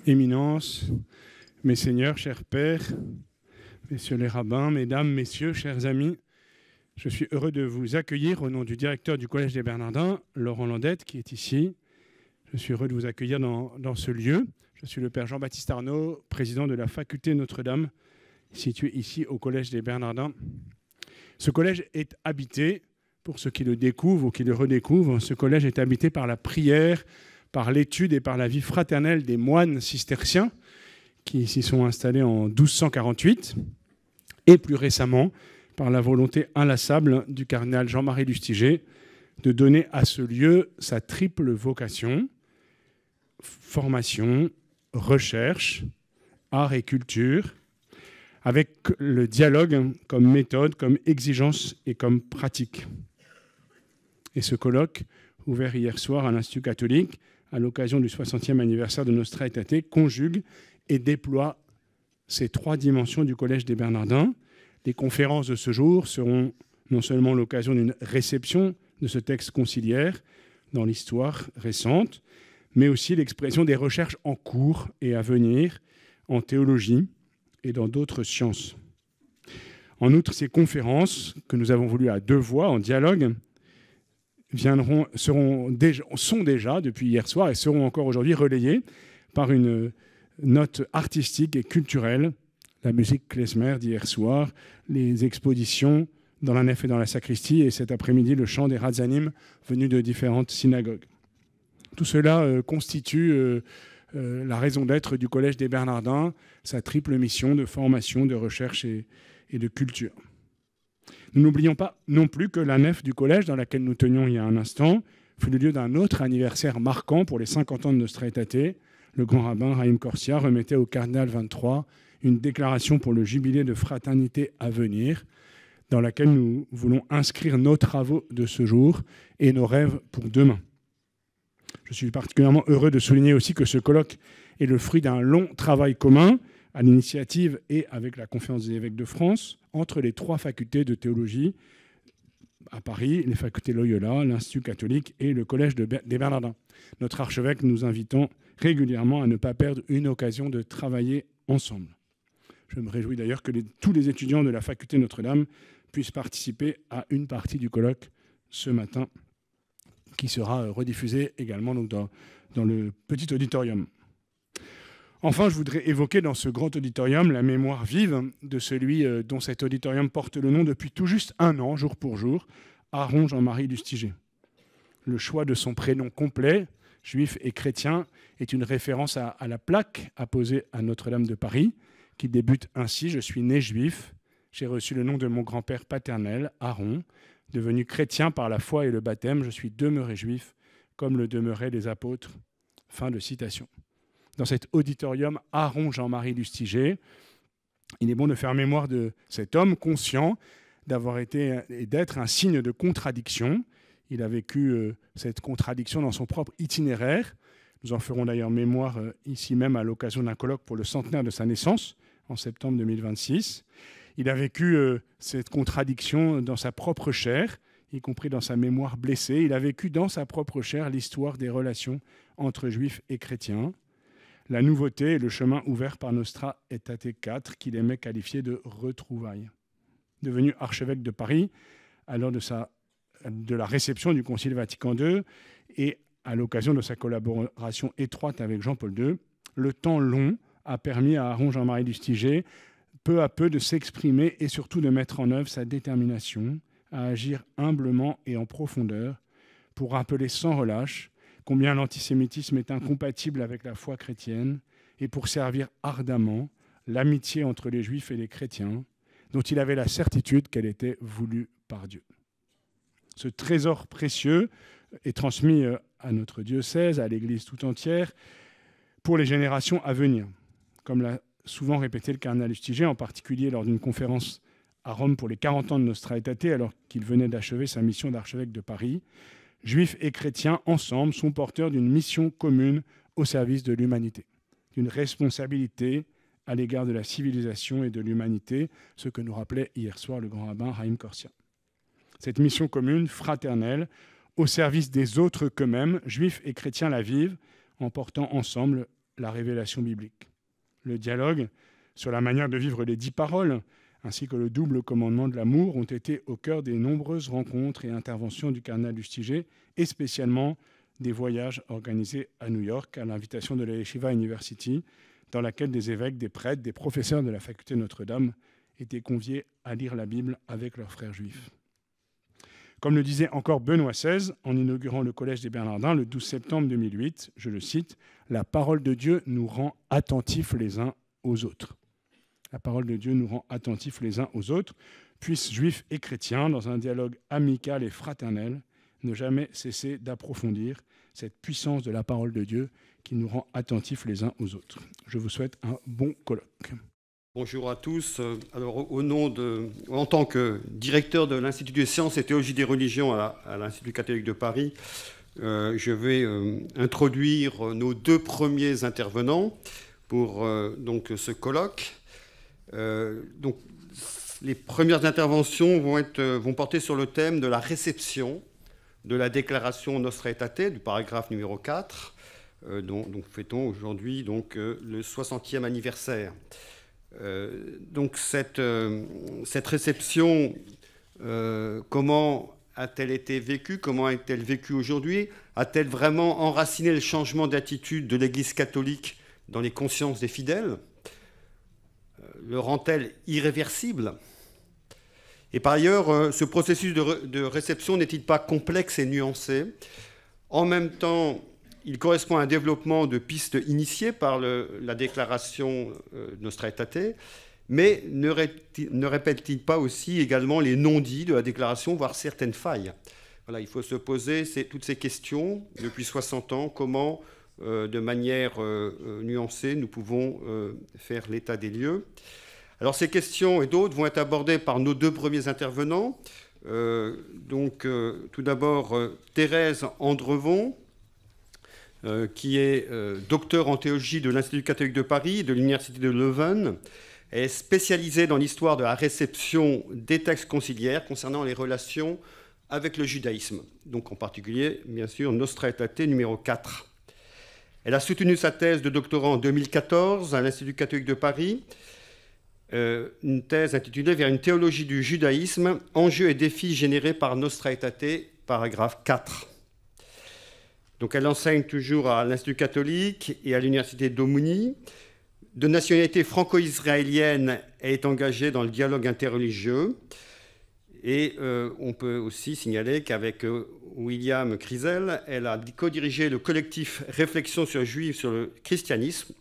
Éminence, mes seigneurs, chers pères, messieurs les rabbins, mesdames, messieurs, chers amis, je suis heureux de vous accueillir au nom du directeur du Collège des Bernardins, Laurent Landette, qui est ici. Je suis heureux de vous accueillir dans ce lieu. Je suis le père Jean-Baptiste Arnaud, président de la faculté Notre-Dame, située ici au Collège des Bernardins. Ce collège est habité, pour ceux qui le découvrent ou qui le redécouvrent, ce collège est habité par la prière, par l'étude et par la vie fraternelle des moines cisterciens qui s'y sont installés en 1248 et plus récemment par la volonté inlassable du cardinal Jean-Marie Lustiger de donner à ce lieu sa triple vocation, formation, recherche, art et culture, avec le dialogue comme méthode, comme exigence et comme pratique. Et ce colloque, ouvert hier soir à l'Institut catholique, à l'occasion du 60e anniversaire de Nostra Aetate, conjugue et déploie ces trois dimensions du Collège des Bernardins. Les conférences de ce jour seront non seulement l'occasion d'une réception de ce texte conciliaire dans l'histoire récente, mais aussi l'expression des recherches en cours et à venir en théologie et dans d'autres sciences. En outre, ces conférences, que nous avons voulu à deux voix, en dialogue, sont déjà, depuis hier soir, et seront encore aujourd'hui relayées par une note artistique et culturelle, la musique klezmer d'hier soir, les expositions dans la nef et dans la sacristie, et cet après-midi, le chant des Radzanim venus de différentes synagogues. Tout cela constitue la raison d'être du Collège des Bernardins, sa triple mission de formation, de recherche et de culture. Nous n'oublions pas non plus que la nef du collège, dans laquelle nous tenions il y a un instant, fut le lieu d'un autre anniversaire marquant pour les 50 ans de Nostra Aetate. Le grand rabbin Haïm Corsia remettait au cardinal 23 une déclaration pour le jubilé de fraternité à venir, dans laquelle nous voulons inscrire nos travaux de ce jour et nos rêves pour demain. Je suis particulièrement heureux de souligner aussi que ce colloque est le fruit d'un long travail commun à l'initiative et avec la Conférence des évêques de France, entre les trois facultés de théologie à Paris, les facultés Loyola, l'Institut catholique et le Collège des Bernardins. Notre archevêque nous invitant régulièrement à ne pas perdre une occasion de travailler ensemble. Je me réjouis d'ailleurs que tous les étudiants de la faculté Notre-Dame puissent participer à une partie du colloque ce matin, qui sera rediffusé également donc, dans le petit auditorium. Enfin, je voudrais évoquer dans ce grand auditorium la mémoire vive de celui dont cet auditorium porte le nom depuis tout juste un an, jour pour jour, Aaron Jean-Marie Lustiger. Le choix de son prénom complet, juif et chrétien, est une référence à la plaque apposée à Notre-Dame de Paris, qui débute ainsi « Je suis né juif, j'ai reçu le nom de mon grand-père paternel, Aaron, devenu chrétien par la foi et le baptême, je suis demeuré juif, comme le demeuraient les apôtres. » Fin de citation. Dans cet auditorium Aaron Jean-Marie Lustiger, il est bon de faire mémoire de cet homme conscient d'avoir été et d'être un signe de contradiction. Il a vécu cette contradiction dans son propre itinéraire. Nous en ferons d'ailleurs mémoire ici même à l'occasion d'un colloque pour le centenaire de sa naissance, en septembre 2026. Il a vécu cette contradiction dans sa propre chair, y compris dans sa mémoire blessée. Il a vécu dans sa propre chair l'histoire des relations entre juifs et chrétiens. La nouveauté est le chemin ouvert par Nostra Aetate IV, qu'il aimait qualifier de retrouvailles. Devenu archevêque de Paris, à l'heure de la réception du Concile Vatican II et à l'occasion de sa collaboration étroite avec Jean-Paul II, le temps long a permis à Aaron Jean-Marie Lustiger peu à peu de s'exprimer et surtout de mettre en œuvre sa détermination à agir humblement et en profondeur pour rappeler sans relâche combien l'antisémitisme est incompatible avec la foi chrétienne et pour servir ardemment l'amitié entre les Juifs et les chrétiens, dont il avait la certitude qu'elle était voulue par Dieu. Ce trésor précieux est transmis à notre diocèse, à l'Église tout entière, pour les générations à venir. Comme l'a souvent répété le cardinal Lustiger, en particulier lors d'une conférence à Rome pour les 40 ans de Nostra Aetate, alors qu'il venait d'achever sa mission d'archevêque de Paris, Juifs et chrétiens, ensemble, sont porteurs d'une mission commune au service de l'humanité, d'une responsabilité à l'égard de la civilisation et de l'humanité, ce que nous rappelait hier soir le grand rabbin Haïm Corsia. Cette mission commune, fraternelle, au service des autres qu'eux-mêmes, juifs et chrétiens la vivent, en portant ensemble la révélation biblique. Le dialogue sur la manière de vivre les 10 paroles, ainsi que le double commandement de l'amour, ont été au cœur des nombreuses rencontres et interventions du cardinal Lustiger, et spécialement des voyages organisés à New York à l'invitation de la Yeshiva University, dans laquelle des évêques, des prêtres, des professeurs de la faculté Notre-Dame étaient conviés à lire la Bible avec leurs frères juifs. Comme le disait encore Benoît XVI en inaugurant le Collège des Bernardins le 12 septembre 2008, je le cite, « La parole de Dieu nous rend attentifs les uns aux autres. » La parole de Dieu nous rend attentifs les uns aux autres, puissent juifs et chrétiens, dans un dialogue amical et fraternel, ne jamais cesser d'approfondir cette puissance de la parole de Dieu qui nous rend attentifs les uns aux autres. Je vous souhaite un bon colloque. Bonjour à tous. Alors, en tant que directeur de l'Institut des sciences et théologie des religions à l'Institut catholique de Paris, je vais introduire nos deux premiers intervenants pour donc, ce colloque. Donc, les premières interventions vont porter sur le thème de la réception de la déclaration Nostra Aetate, du paragraphe numéro 4, dont fêtons aujourd'hui donc, le 60e anniversaire. Donc cette réception, comment a-t-elle été vécue? Comment est-elle vécue aujourd'hui? A-t-elle vraiment enraciné le changement d'attitude de l'Église catholique dans les consciences des fidèles? Le rend-elle irréversible? Et par ailleurs, ce processus de réception n'est-il pas complexe et nuancé? En même temps, il correspond à un développement de pistes initiées par la déclaration Nostra Aetate, mais ne répète-t-il pas aussi également les non-dits de la déclaration, voire certaines failles? Voilà, il faut se poser toutes ces questions depuis 60 ans, comment, de manière nuancée, nous pouvons faire l'état des lieux. Alors ces questions et d'autres vont être abordées par nos deux premiers intervenants. Tout d'abord, Thérèse Andrevon, qui est docteur en théologie de l'Institut catholique de Paris et de l'Université de Leuven. Elle est spécialisée dans l'histoire de la réception des textes conciliaires concernant les relations avec le judaïsme, donc en particulier, bien sûr, Nostra Aetate numéro 4. Elle a soutenu sa thèse de doctorat en 2014 à l'Institut catholique de Paris, une thèse intitulée « Vers une théologie du judaïsme, enjeux et défis générés par Nostra Aetate », paragraphe 4. Donc elle enseigne toujours à l'Institut catholique et à l'Université d'Aumônier. De nationalité franco-israélienne, elle est engagée dans le dialogue interreligieux. Et on peut aussi signaler qu'avec William Crisel, elle a co-dirigé le collectif Réflexion sur juifs sur le christianisme,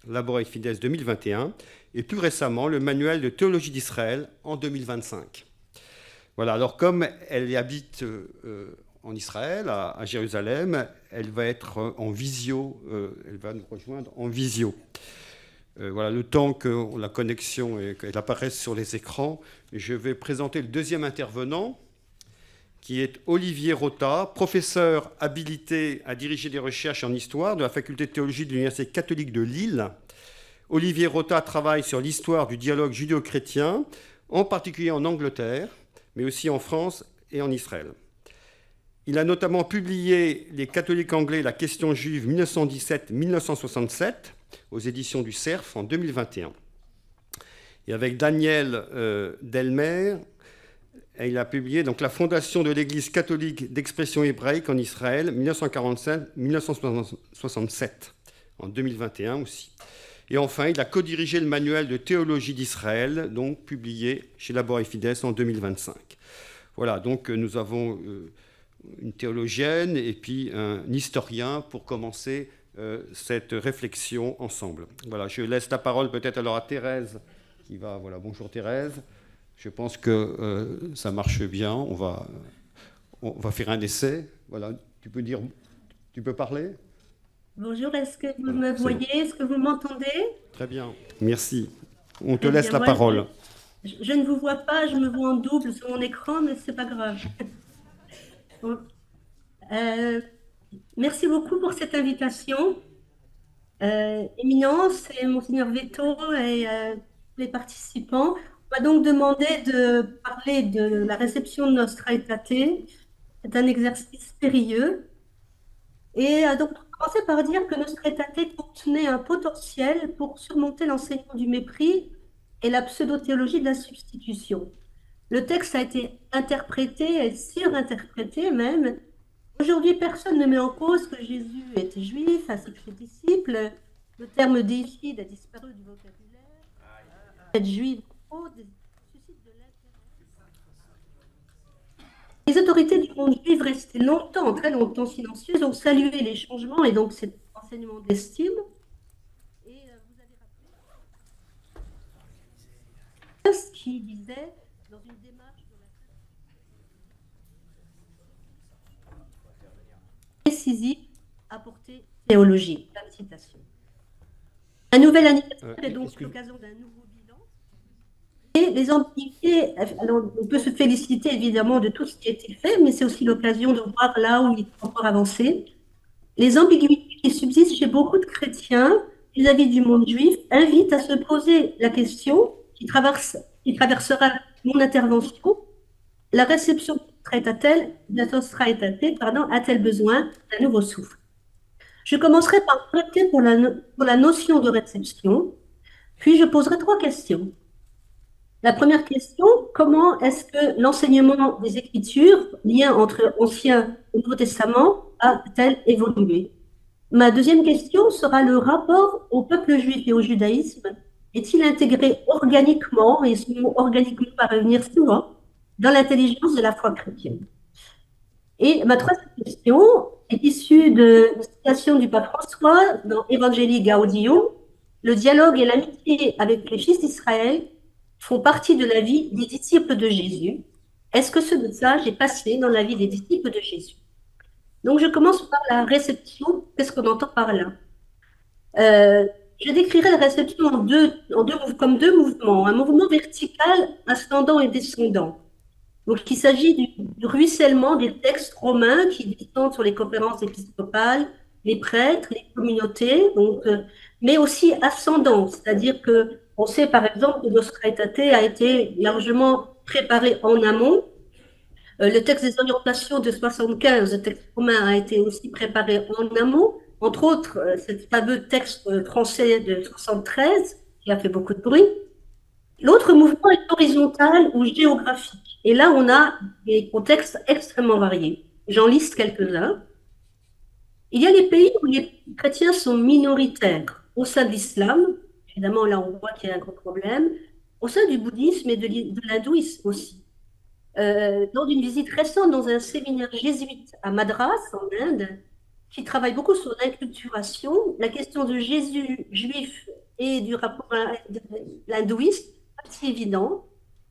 Labor et Fides 2021, et plus récemment le manuel de théologie d'Israël en 2025. Voilà, alors comme elle y habite en Israël, à Jérusalem, elle va être en visio, elle va nous rejoindre en visio. Voilà, le temps que la connexion et qu'elle apparaisse sur les écrans, je vais présenter le deuxième intervenant, qui est Olivier Rota, professeur habilité à diriger des recherches en histoire de la faculté de théologie de l'Université catholique de Lille. Olivier Rota travaille sur l'histoire du dialogue judéo-chrétien, en particulier en Angleterre, mais aussi en France et en Israël. Il a notamment publié Les catholiques anglais, la question juive 1917-1967 aux éditions du Cerf en 2021. Et avec Daniel Delmer, il a publié donc, La fondation de l'Église catholique d'expression hébraïque en Israël 1945-1967 en 2021 aussi. Et enfin, il a co-dirigé le manuel de théologie d'Israël, donc publié chez Labor et Fides en 2025. Voilà, donc nous avons une théologienne et puis un historien pour commencer cette réflexion ensemble. Voilà, je laisse la parole peut-être alors à Thérèse qui va... Voilà, bonjour Thérèse. Je pense que ça marche bien. On va faire un essai. Voilà, tu peux parler? Bonjour, est-ce que vous me voyez? Est-ce que vous m'entendez? Très bien, merci. On te laisse la parole. Je ne vous vois pas, je me vois en double sur mon écran, mais ce n'est pas grave. Bon. Merci beaucoup pour cette invitation. Éminence et Monseigneur Vetto et les participants. On m'a donc demandé de parler de la réception de Nostra Aetate. C'est un exercice périlleux. Et donc, commencer par dire que Nostra Aetate contenait un potentiel pour surmonter l'enseignement du mépris et la pseudo-théologie de la substitution. Le texte a été interprété et surinterprété même. Aujourd'hui, personne ne met en cause que Jésus était juif, ainsi que ses disciples. Le terme déicide a disparu du vocabulaire. Être juif suscite de l'intérêt. Les autorités du monde juif restées longtemps, très longtemps silencieuses, ont salué les changements et donc cet enseignement d'estime. Et vous avez rappelé ce qui disait dans une démarche de la décisive à portée théologique. Fin de citation. Un nouvel anniversaire est donc l'occasion d'un nouveau bilan. Et les ambiguïtés, alors on peut se féliciter évidemment de tout ce qui a été fait, mais c'est aussi l'occasion de voir là où il faut encore avancer. Les ambiguïtés qui subsistent chez beaucoup de chrétiens vis-à-vis du monde juif invitent à se poser la question qui traversera mon intervention. La réception a-t-elle besoin d'un nouveau souffle? Je commencerai par traiter pour la notion de réception, puis je poserai 3 questions. La première question, comment est-ce que l'enseignement des Écritures, lien entre Ancien et Nouveau Testament, a-t-elle évolué? Ma deuxième question sera le rapport au peuple juif et au judaïsme. Est-il intégré organiquement, et ce mot organiquement va revenir souvent, dans l'intelligence de la foi chrétienne? Et ma troisième question est issue de la citation du pape François dans Evangelii Gaudium. Le dialogue et l'amitié avec les fils d'Israël font partie de la vie des disciples de Jésus. Est-ce que ce message est passé dans la vie des disciples de Jésus? Donc, je commence par la réception. Qu'est-ce qu'on entend par là? Je décrirai la réception comme 2 mouvements. Un mouvement vertical, ascendant et descendant. Donc, il s'agit du ruissellement des textes romains qui descendent sur les conférences épiscopales, les prêtres, les communautés, donc, mais aussi ascendant, c'est-à-dire que on sait par exemple que Nostra Aetate a été largement préparé en amont. Le texte des orientations de 75, le texte romain, a été aussi préparé en amont. Entre autres, ce fameux texte français de 73 qui a fait beaucoup de bruit. L'autre mouvement est horizontal ou géographique. Et là, on a des contextes extrêmement variés. J'en liste quelques-uns. Il y a les pays où les chrétiens sont minoritaires. Au sein de l'islam, évidemment, là, on voit qu'il y a un gros problème. Au sein du bouddhisme et de l'hindouisme aussi. Lors d'une visite récente dans un séminaire jésuite à Madras, en Inde, qui travaille beaucoup sur l'inculturation, la question de Jésus juif et du rapport à l'hindouisme, pas si évident.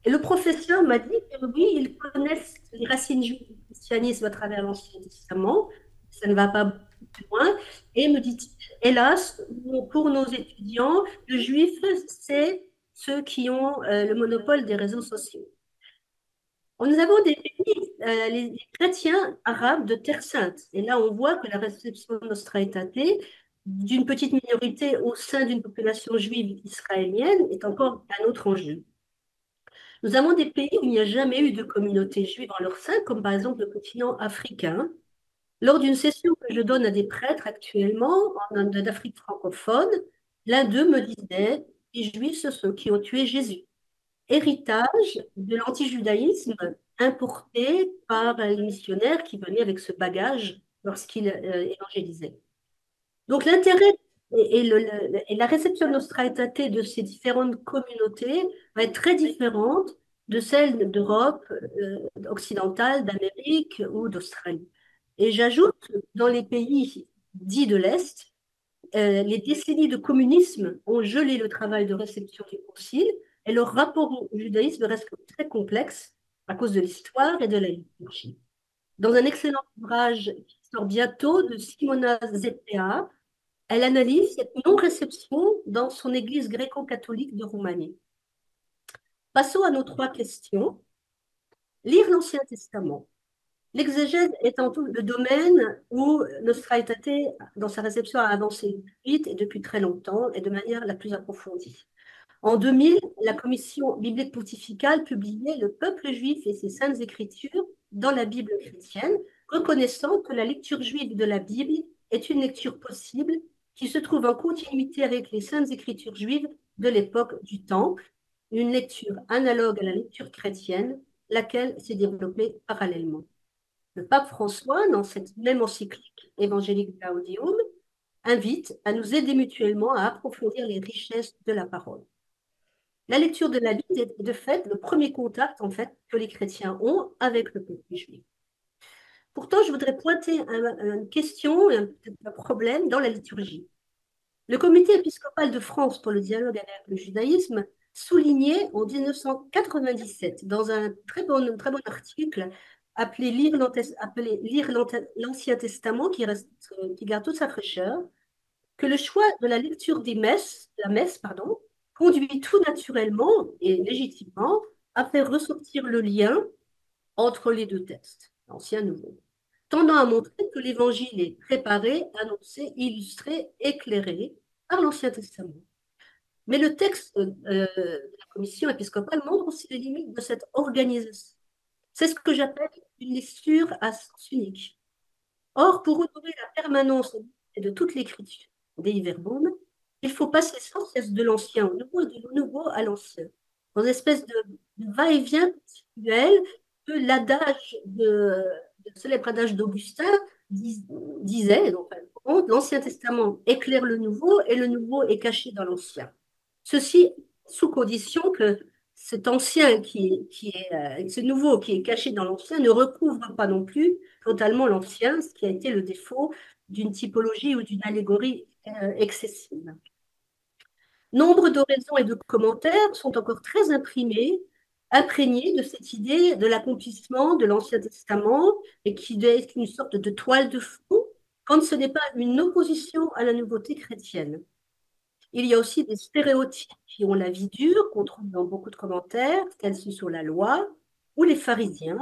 Et le professeur m'a dit que oui, ils connaissent les racines juives du christianisme à travers l'Ancien Testament, ça ne va pas beaucoup plus loin, et me dit, hélas, pour nos étudiants, le juif, c'est ceux qui ont le monopole des réseaux sociaux. Nous avons des pays, les chrétiens arabes de Terre Sainte. Et là, on voit que la réception Nostra Aetate d'une petite minorité au sein d'une population juive israélienne est encore un autre enjeu. Nous avons des pays où il n'y a jamais eu de communauté juive en leur sein, comme par exemple le continent africain. Lors d'une session que je donne à des prêtres actuellement en d'Afrique francophone, l'un d'eux me disait « Les Juifs, ce sont ceux qui ont tué Jésus ». Héritage de l'antijudaïsme importé par les missionnaires qui venaient avec ce bagage lorsqu'ils évangélisaient. Donc l'intérêt et la réception de Nostra Aetate de ces différentes communautés va être très différente de celle d'Europe occidentale, d'Amérique ou d'Australie. Et j'ajoute, dans les pays dits de l'Est, les décennies de communisme ont gelé le travail de réception du concile et leur rapport au judaïsme reste très complexe à cause de l'histoire et de la liturgie. Dans un excellent ouvrage qui sort bientôt de Simona Zepea, elle analyse cette non-réception dans son église gréco-catholique de Roumanie. Passons à nos 3 questions. Lire l'Ancien Testament. L'exégèse étant tout le domaine où Nostra Aetate, dans sa réception, a avancé vite et depuis très longtemps et de manière la plus approfondie. En 2000, la commission biblique pontificale publiait Le peuple juif et ses saintes écritures dans la Bible chrétienne, reconnaissant que la lecture juive de la Bible est une lecture possible qui se trouve en continuité avec les saintes écritures juives de l'époque du Temple, une lecture analogue à la lecture chrétienne, laquelle s'est développée parallèlement. Le pape François, dans cette même encyclique Evangelii Gaudium, invite à nous aider mutuellement à approfondir les richesses de la parole. La lecture de la Bible est de fait le premier contact en fait, que les chrétiens ont avec le peuple juif. Pourtant, je voudrais pointer une question, un problème dans la liturgie. Le Comité épiscopal de France pour le dialogue avec le judaïsme soulignait en 1997, dans un très bon article appelé Lire l'Ancien Testament, qui garde toute sa fraîcheur, que le choix de la lecture des messes, conduit tout naturellement et légitimement à faire ressortir le lien entre les deux textes, l'Ancien et Nouveau, tendant à montrer que l'Évangile est préparé, annoncé, illustré, éclairé par l'Ancien Testament. Mais le texte de la commission épiscopale montre aussi les limites de cette organisation. C'est ce que j'appelle une lecture à sens unique. Or, pour honorer la permanence de toute l'écriture des verbum, il faut passer sans cesse de l'ancien au nouveau et de nouveau à l'ancien, dans une espèce de va-et-vient continuel que l'adage le célèbre adage d'Augustin disait, donc, l'Ancien Testament éclaire le Nouveau et le Nouveau est caché dans l'Ancien. Ceci sous condition que cet ancien ce nouveau qui est caché dans l'ancien ne recouvre pas non plus totalement l'ancien, ce qui a été le défaut d'une typologie ou d'une allégorie excessive. Nombre d'oraisons et de commentaires sont encore très imprégnés de cette idée de l'accomplissement de l'Ancien Testament et qui est une sorte de toile de fond quand ce n'est pas une opposition à la nouveauté chrétienne. Il y a aussi des stéréotypes qui ont la vie dure, qu'on trouve dans beaucoup de commentaires, tels que sur la loi, ou les pharisiens,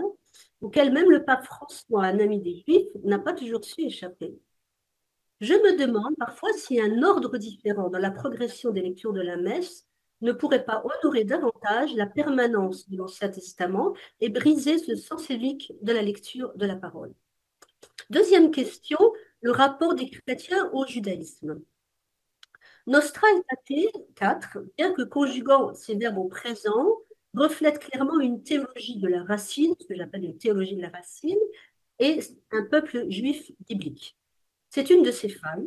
auxquels même le pape François, un ami des Juifs, n'a pas toujours su échapper. Je me demande parfois si un ordre différent dans la progression des lectures de la messe ne pourrait pas honorer davantage la permanence de l'Ancien Testament et briser ce sens unique de la lecture de la parole. Deuxième question, le rapport des chrétiens au judaïsme. Nostra Aetate 4, bien que conjuguant ces verbes au présent, reflète clairement une théologie de la racine, ce que j'appelle une théologie de la racine, et un peuple juif biblique. C'est une de ces femmes.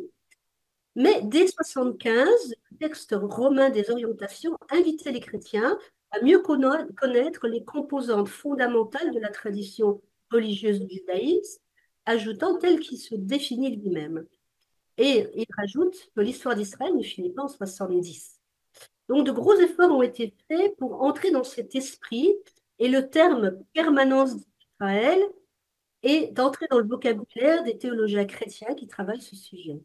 Mais dès 75, le texte romain des orientations invitait les chrétiens à mieux connaître les composantes fondamentales de la tradition religieuse du judaïsme, ajoutant tel qu'il se définit lui-même. Et il rajoute que l'histoire d'Israël ne finit pas en 70. Donc de gros efforts ont été faits pour entrer dans cet esprit et le terme permanence d'Israël et d'entrer dans le vocabulaire des théologiens chrétiens qui travaillent ce sujet.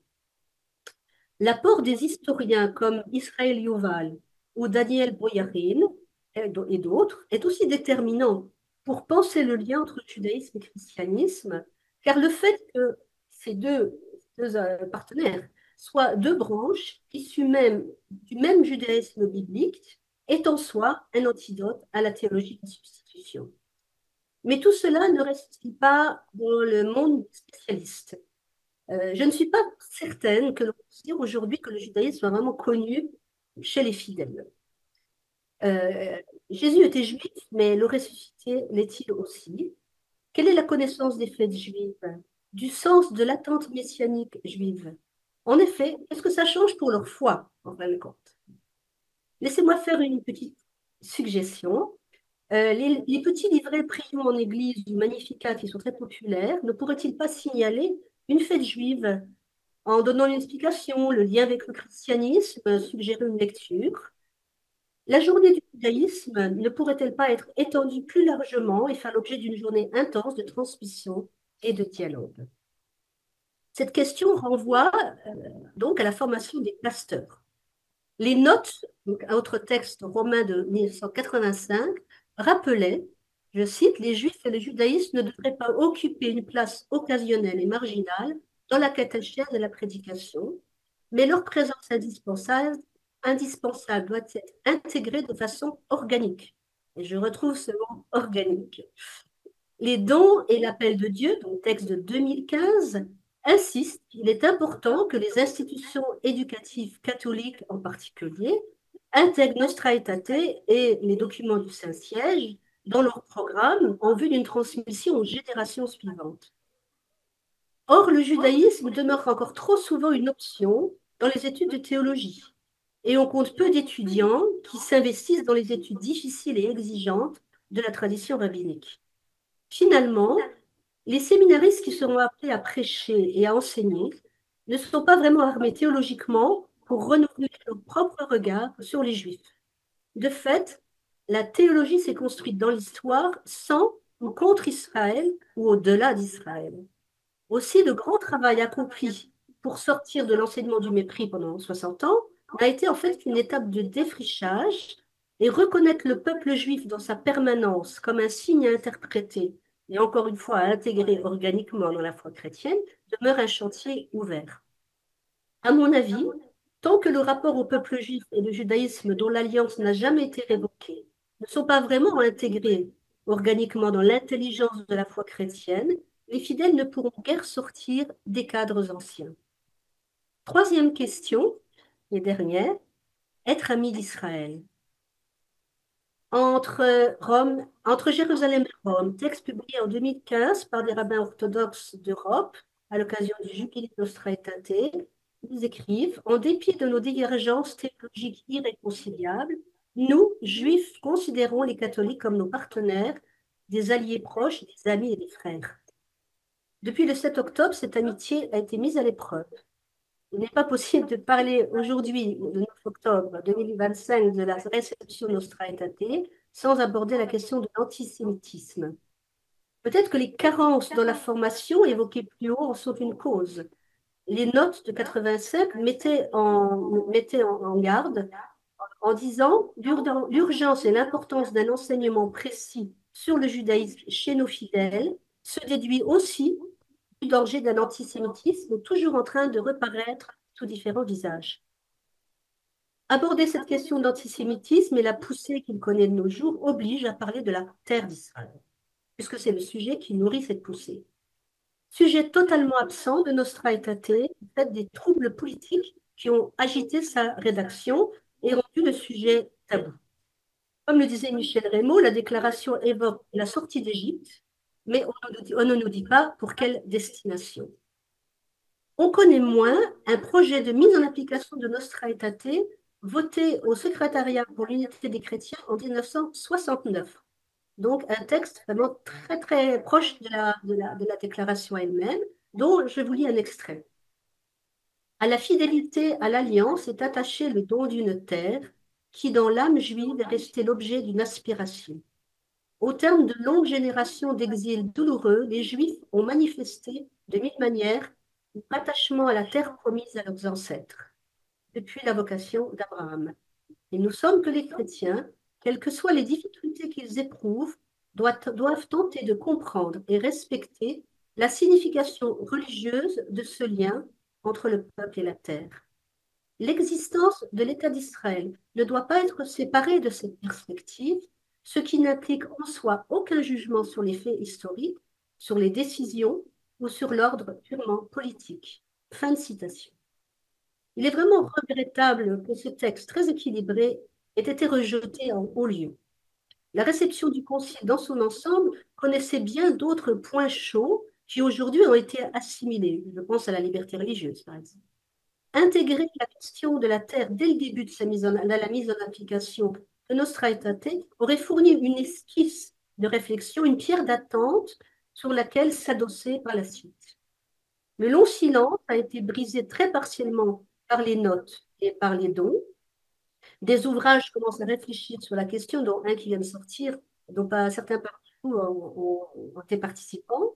L'apport des historiens comme Israël Yuval ou Daniel Boyarin et d'autres est aussi déterminant pour penser le lien entre judaïsme et christianisme, car le fait que ces deux partenaires soient deux branches issues du même judaïsme biblique est en soi un antidote à la théologie de la substitution. Mais tout cela ne reste-t-il pas dans le monde spécialiste. Je ne suis pas certaine que l'on puisse dire aujourd'hui que le judaïsme soit vraiment connu chez les fidèles. Jésus était juif, mais le ressuscité l'est-il aussi? Quelle est la connaissance des fêtes juives, du sens de l'attente messianique juive? En effet, qu'est-ce que ça change pour leur foi, en fin de compte? Laissez-moi faire une petite suggestion. Les petits livrets Prions en église du Magnificat qui sont très populaires, ne pourraient-ils pas signaler une fête juive en donnant une explication, le lien avec le christianisme, suggérer une lecture? La journée du judaïsme ne pourrait-elle pas être étendue plus largement et faire l'objet d'une journée intense de transmission et de dialogue? Cette question renvoie donc à la formation des pasteurs. Les notes, donc un autre texte romain de 1985, rappelaient, je cite, « Les Juifs et le judaïsme ne devraient pas occuper une place occasionnelle et marginale dans la catéchèse et la prédication, mais leur présence indispensable doit être intégrée de façon organique. » Et je retrouve ce mot organique. Les dons et l'appel de Dieu, donc texte de 2015, insiste qu'il est important que les institutions éducatives catholiques en particulier intègrent Nostra Aetate et les documents du Saint-Siège dans leur programme en vue d'une transmission aux générations suivantes. Or, le judaïsme demeure encore trop souvent une option dans les études de théologie, et on compte peu d'étudiants qui s'investissent dans les études difficiles et exigeantes de la tradition rabbinique. Finalement, les séminaristes qui seront appelés à prêcher et à enseigner ne sont pas vraiment armés théologiquement pour renouveler leur propre regard sur les Juifs. De fait, la théologie s'est construite dans l'histoire sans ou contre Israël ou au-delà d'Israël. Aussi, le grand travail accompli pour sortir de l'enseignement du mépris pendant 60 ans a été en fait une étape de défrichage, et reconnaître le peuple juif dans sa permanence comme un signe à interpréter et encore une fois à intégrer organiquement dans la foi chrétienne demeure un chantier ouvert. À mon avis, tant que le rapport au peuple juif et le judaïsme dont l'alliance n'a jamais été révoquée ne sont pas vraiment intégrés organiquement dans l'intelligence de la foi chrétienne, les fidèles ne pourront guère sortir des cadres anciens. Troisième question, et dernière, être ami d'Israël. Entre Jérusalem et Rome, texte publié en 2015 par des rabbins orthodoxes d'Europe à l'occasion du Jubilé de Nostra Aetate, ils écrivent: en dépit de nos divergences théologiques irréconciliables, nous, juifs, considérons les catholiques comme nos partenaires, des alliés proches, des amis et des frères. Depuis le 7 octobre, cette amitié a été mise à l'épreuve. Il n'est pas possible de parler aujourd'hui, le 9 octobre 2025, de la réception Nostra Aetate sans aborder la question de l'antisémitisme. Peut-être que les carences dans la formation évoquées plus haut en sont une cause. Les notes de 85 mettaient en garde en disant l'urgence et l'importance d'un enseignement précis sur le judaïsme chez nos fidèles se déduit aussi du danger d'un antisémitisme toujours en train de reparaître sous différents visages. Aborder cette question d'antisémitisme et la poussée qu'il connaît de nos jours oblige à parler de la terre d'Israël, puisque c'est le sujet qui nourrit cette poussée. Sujet totalement absent de Nostra Aetate, du fait des troubles politiques qui ont agité sa rédaction et rendu le sujet tabou. Comme le disait Michel Reynaud, la déclaration évoque la sortie d'Égypte, mais on ne nous dit pas pour quelle destination. On connaît moins un projet de mise en application de Nostra Aetate voté au secrétariat pour l'unité des chrétiens en 1969. Donc un texte vraiment très très proche de la déclaration elle-même, dont je vous lis un extrait. À la fidélité à l'alliance est attaché le don d'une terre qui, dans l'âme juive, est restée l'objet d'une aspiration. Au terme de longues générations d'exil douloureux, les Juifs ont manifesté de mille manières leur attachement à la terre promise à leurs ancêtres, depuis la vocation d'Abraham. Il nous semble que les chrétiens, quelles que soient les difficultés qu'ils éprouvent, doivent tenter de comprendre et respecter la signification religieuse de ce lien entre le peuple et la terre. L'existence de l'État d'Israël ne doit pas être séparée de cette perspective, ce qui n'implique en soi aucun jugement sur les faits historiques, sur les décisions ou sur l'ordre purement politique. Fin de citation. Il est vraiment regrettable que ce texte très équilibré ait été rejeté en haut lieu. La réception du Concile dans son ensemble connaissait bien d'autres points chauds qui aujourd'hui ont été assimilés. Je pense à la liberté religieuse, par exemple. Intégrer la question de la terre dès le début de la mise en application de Nostra Aetate aurait fourni une esquisse de réflexion, une pierre d'attente sur laquelle s'adosser par la suite. Le long silence a été brisé très partiellement par les notes et par les dons. Des ouvrages commencent à réfléchir sur la question, dont un qui vient de sortir, dont pas certains parmi vous ont été participants.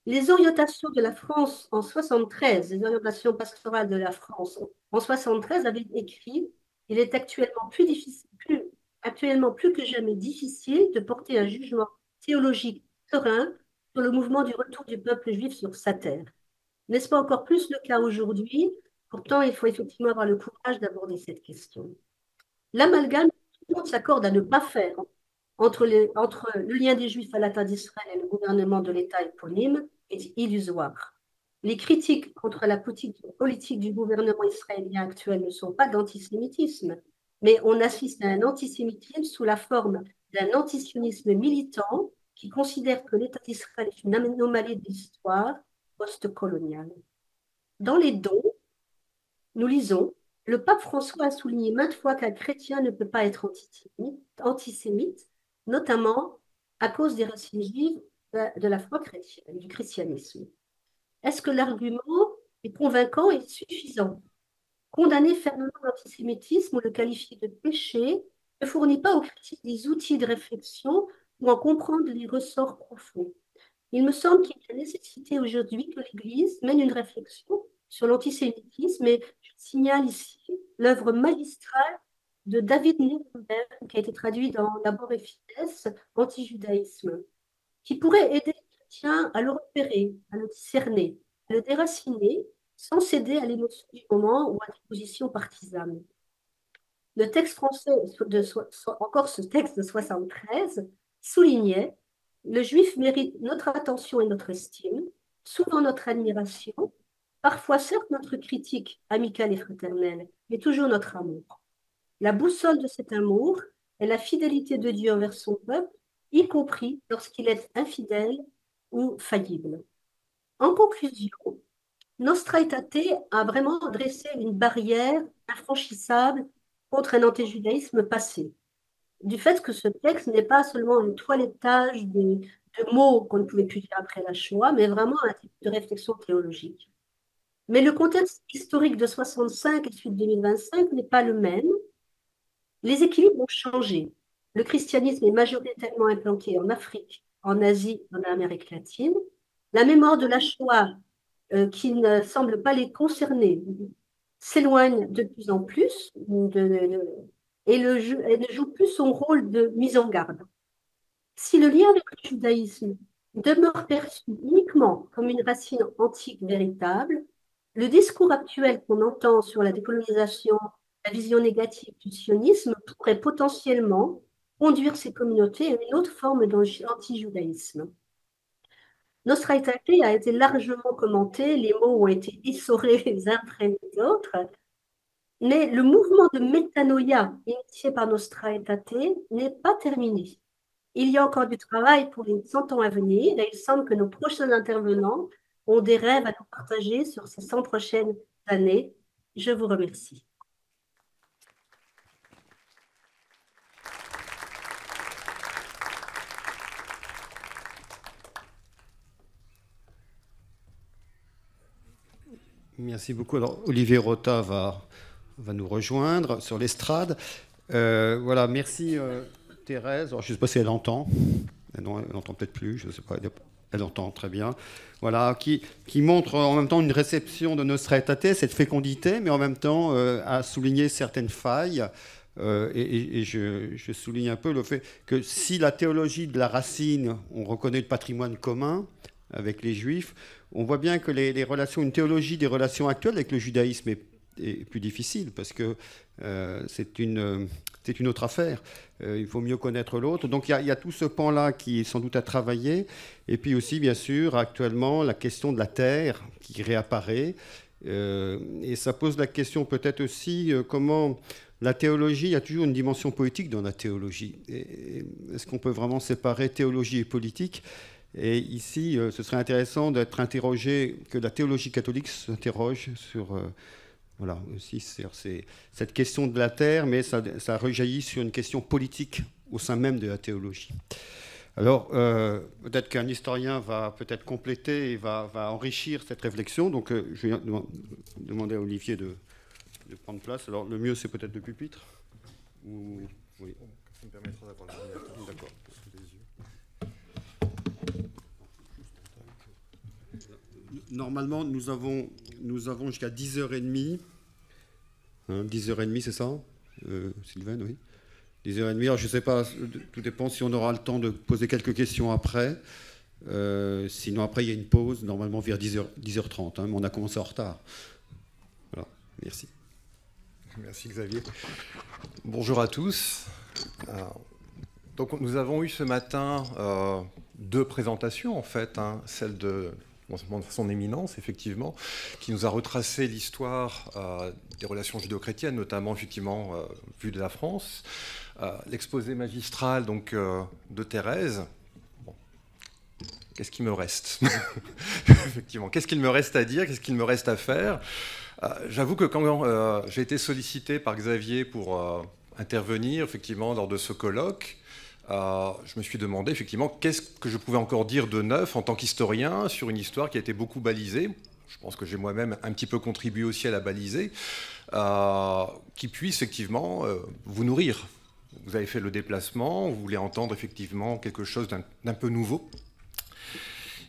Les orientations de la France en 73, les orientations pastorales de la France en 73 avaient écrit: il est actuellement plus que jamais difficile de porter un jugement théologique serein sur le mouvement du retour du peuple juif sur sa terre. N'est-ce pas encore plus le cas aujourd'hui? Pourtant, il faut effectivement avoir le courage d'aborder cette question. L'amalgame, tout le monde s'accorde à ne pas faire entre le lien des Juifs à l'État d'Israël et le gouvernement de l'État éponyme est illusoire. Les critiques contre la politique du gouvernement israélien actuel ne sont pas d'antisémitisme, mais on assiste à un antisémitisme sous la forme d'un antisionisme militant qui considère que l'État d'Israël est une anomalie de l'histoire post-coloniale. Dans les dons, nous lisons « Le pape François a souligné maintes fois qu'un chrétien ne peut pas être antisémite, notamment à cause des racines juives de la foi chrétienne, du christianisme. Est-ce que l'argument est convaincant et suffisant? Condamner fermement l'antisémitisme ou le qualifier de péché ne fournit pas aux critiques des outils de réflexion pour en comprendre les ressorts profonds. Il me semble qu'il y a nécessité aujourd'hui que l'Église mène une réflexion sur l'antisémitisme et je signale ici l'œuvre magistrale de David Nuremberg qui a été traduit dans Labor et Fides, Antijudaïsme, qui pourrait aider les chrétiens à le repérer, à le discerner, à le déraciner sans céder à l'émotion du moment ou à des positions partisanes. Le texte français, encore ce texte de 73, soulignait « Le juif mérite notre attention et notre estime, souvent notre admiration, parfois certes notre critique amicale et fraternelle, mais toujours notre amour. La boussole de cet amour est la fidélité de Dieu envers son peuple, y compris lorsqu'il est infidèle ou faillible. » En conclusion, Nostra Aetate a vraiment dressé une barrière infranchissable contre un antijudaïsme passé. Du fait que ce texte n'est pas seulement un toilettage de mots qu'on ne pouvait plus dire après la Shoah, mais vraiment un type de réflexion théologique. Mais le contexte historique de 65 et suite 2025 n'est pas le même. Les équilibres ont changé. Le christianisme est majoritairement implanté en Afrique, en Asie, en Amérique latine. La mémoire de la Shoah, qui ne semble pas les concerner, s'éloigne de plus en plus et ne joue plus son rôle de mise en garde. Si le lien avec le judaïsme demeure perçu uniquement comme une racine antique véritable, le discours actuel qu'on entend sur la décolonisation, la vision négative du sionisme pourrait potentiellement conduire ces communautés à une autre forme d'anti-judaïsme. Nostra Aetate a été largement commenté, les mots ont été essorés les uns après les autres, mais le mouvement de métanoïa initié par Nostra Aetate n'est pas terminé. Il y a encore du travail pour les 100 ans à venir et il semble que nos prochains intervenants ont des rêves à nous partager sur ces 100 prochaines années. Je vous remercie. Merci beaucoup. Alors, Olivier Rota va nous rejoindre sur l'estrade. Voilà, merci Thérèse. Alors, je ne sais pas si elle entend. Elle n'entend peut-être plus, je ne sais pas. Elle entend très bien. Voilà, qui montre en même temps une réception de Nostra Aetate, cette fécondité, mais en même temps à souligner certaines failles. Et je souligne un peu le fait que si la théologie de la racine, on reconnaît le patrimoine commun avec les Juifs, on voit bien que les relations, une théologie des relations actuelles avec le judaïsme est plus difficile parce que c'est une autre affaire. Il faut mieux connaître l'autre. Donc il y a tout ce pan-là qui est sans doute à travailler. Et puis aussi, bien sûr, actuellement, la question de la terre qui réapparaît. Et ça pose la question peut-être aussi comment la théologie, il y a toujours une dimension poétique dans la théologie. Est-ce qu'on peut vraiment séparer théologie et politique ? Et ici, ce serait intéressant d'être interrogé, que la théologie catholique s'interroge sur voilà, aussi sur cette question de la terre, mais ça rejaillit sur une question politique au sein même de la théologie. Alors, peut-être qu'un historien va peut-être compléter et va enrichir cette réflexion. Donc, je vais demander à Olivier de prendre place. Alors, le mieux, c'est peut-être le pupitre. Ou... Oui. Ça me permettra d'avoir l'ordinateur. D'accord. Normalement, nous avons jusqu'à 10h30. 10h30, c'est ça, Sylvain, oui. 10h30. Alors, je ne sais pas, tout dépend si on aura le temps de poser quelques questions après. Sinon, après, il y a une pause, normalement vers 10h30. Mais on a commencé en retard. Voilà, merci. Merci Xavier. Bonjour à tous. Donc, nous avons eu ce matin deux présentations, en fait. Celle de son éminence, effectivement, qui nous a retracé l'histoire des relations judéo-chrétiennes, notamment, effectivement, vue de la France. L'exposé magistral donc, de Thérèse. Bon. Qu'est-ce qu'il me reste? Effectivement, qu'est-ce qu'il me reste à dire? Qu'est-ce qu'il me reste à faire? J'avoue que quand j'ai été sollicité par Xavier pour intervenir, effectivement, lors de ce colloque, je me suis demandé, effectivement, qu'est-ce que je pouvais encore dire de neuf en tant qu'historien sur une histoire qui a été beaucoup balisée. Je pense que j'ai moi-même un petit peu contribué aussi à la baliser, qui puisse, effectivement, vous nourrir. Vous avez fait le déplacement, vous voulez entendre, effectivement, quelque chose d'un peu nouveau.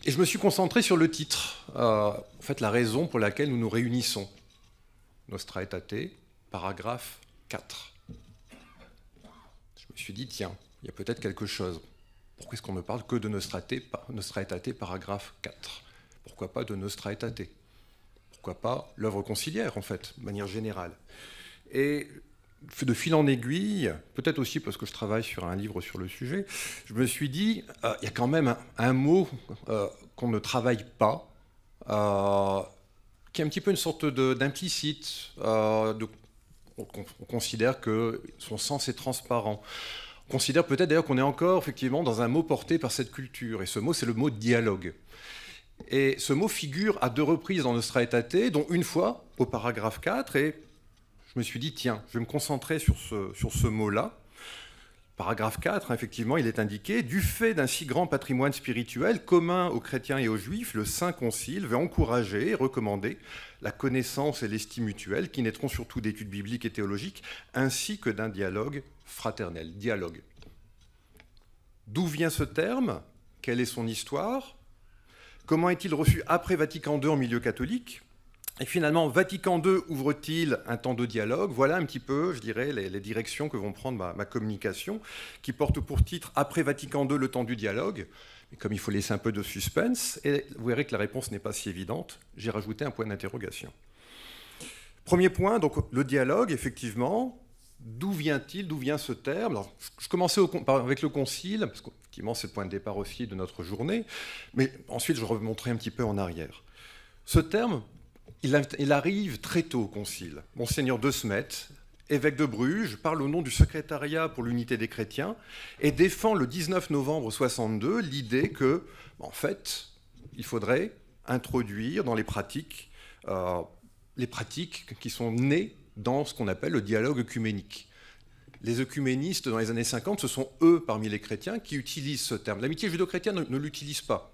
Et je me suis concentré sur le titre, en fait, la raison pour laquelle nous nous réunissons. Nostra Aetate, paragraphe 4. Je me suis dit, tiens, il y a peut-être quelque chose. Pourquoi est-ce qu'on ne parle que de Nostra Aetate, paragraphe 4? Pourquoi pas de Nostra Aetate? Pourquoi pas l'œuvre conciliaire, en fait, de manière générale? Et de fil en aiguille, peut-être aussi parce que je travaille sur un livre sur le sujet, je me suis dit, il y a quand même un mot qu'on ne travaille pas, qui est un petit peu une sorte d'implicite. On considère que son sens est transparent. On considère peut-être d'ailleurs qu'on est encore effectivement dans un mot porté par cette culture. Et ce mot, c'est le mot dialogue. Et ce mot figure à 2 reprises dans Nostra Aetate, dont une fois au paragraphe 4. Et je me suis dit, tiens, je vais me concentrer sur ce mot-là. Paragraphe 4, effectivement, il est indiqué « Du fait d'un si grand patrimoine spirituel commun aux chrétiens et aux juifs, le Saint Concile veut encourager et recommander la connaissance et l'estime mutuelle qui naîtront surtout d'études bibliques et théologiques, ainsi que d'un dialogue fraternel. » Dialogue. D'où vient ce terme? Quelle est son histoire? Comment est-il reçu après Vatican II en milieu catholique? Et finalement, Vatican II ouvre-t-il un temps de dialogue? Voilà un petit peu, je dirais, les directions que vont prendre ma communication, qui porte pour titre « Après Vatican II, le temps du dialogue ». Mais comme il faut laisser un peu de suspense, et vous verrez que la réponse n'est pas si évidente, j'ai rajouté un point d'interrogation. Premier point, donc le dialogue, effectivement, d'où vient-il? D'où vient ce terme? Alors, je commençais avec le concile, parce qu'effectivement, c'est le point de départ aussi de notre journée, mais ensuite, je remonterai un petit peu en arrière. Ce terme, il arrive très tôt au Concile. Monseigneur de Smet, évêque de Bruges, parle au nom du secrétariat pour l'unité des chrétiens et défend le 19 novembre 62 l'idée que, en fait, il faudrait introduire dans les pratiques qui sont nées dans ce qu'on appelle le dialogue œcuménique. Les œcuménistes, dans les années 50, ce sont eux, parmi les chrétiens, qui utilisent ce terme. L'amitié judéo-chrétienne ne l'utilise pas.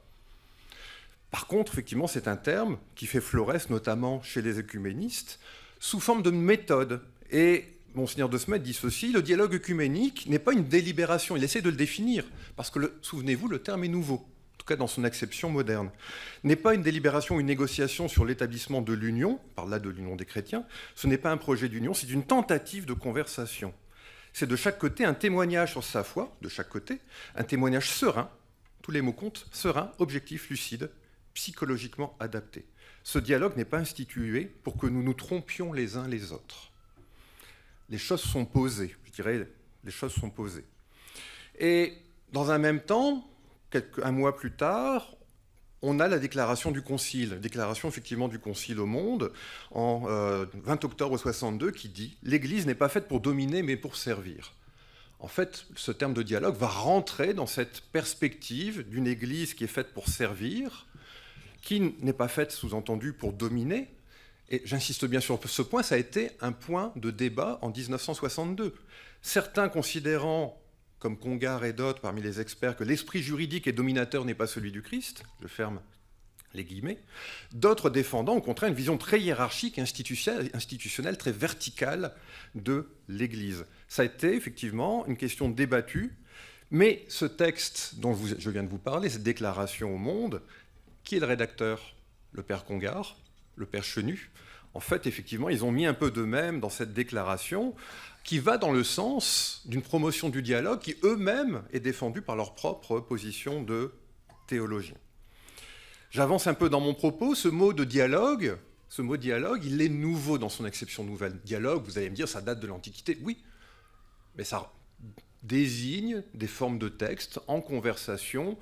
Par contre, effectivement, c'est un terme qui fait florès, notamment chez les œcuménistes, sous forme de méthode. Et Monseigneur de Smet dit ceci, le dialogue œcuménique n'est pas une délibération, il essaie de le définir, parce que, souvenez-vous, le terme est nouveau, en tout cas dans son acception moderne. N'est pas une délibération, une négociation sur l'établissement de l'union, par là de l'union des chrétiens, ce n'est pas un projet d'union, c'est une tentative de conversation. C'est de chaque côté un témoignage sur sa foi, de chaque côté, un témoignage serein, tous les mots comptent, serein, objectif, lucide, psychologiquement adapté. Ce dialogue n'est pas institué pour que nous nous trompions les uns les autres. Les choses sont posées, je dirais, les choses sont posées. Et dans un même temps, un mois plus tard, on a la déclaration du Concile, déclaration effectivement du Concile au monde, en 20 octobre 62, qui dit « L'Église n'est pas faite pour dominer, mais pour servir ». En fait, ce terme de dialogue va rentrer dans cette perspective d'une Église qui est faite pour servir, qui n'est pas faite, sous-entendu, pour dominer. Et j'insiste bien sur ce point, ça a été un point de débat en 1962. Certains considérant, comme Congar et d'autres parmi les experts, que l'esprit juridique et dominateur n'est pas celui du Christ, je ferme les guillemets, d'autres défendant au contraire une vision très hiérarchique, institutionnelle, très verticale de l'Église. Ça a été effectivement une question débattue, mais ce texte dont je viens de vous parler, cette déclaration au monde, qui est le rédacteur? Le père Congar, le père Chenu. En fait, effectivement, ils ont mis un peu d'eux-mêmes dans cette déclaration qui va dans le sens d'une promotion du dialogue qui, eux-mêmes, est défendue par leur propre position de théologie. J'avance un peu dans mon propos. Ce mot dialogue, il est nouveau dans son acception nouvelle. Dialogue, vous allez me dire, ça date de l'Antiquité. Oui, mais ça désigne des formes de texte en conversation.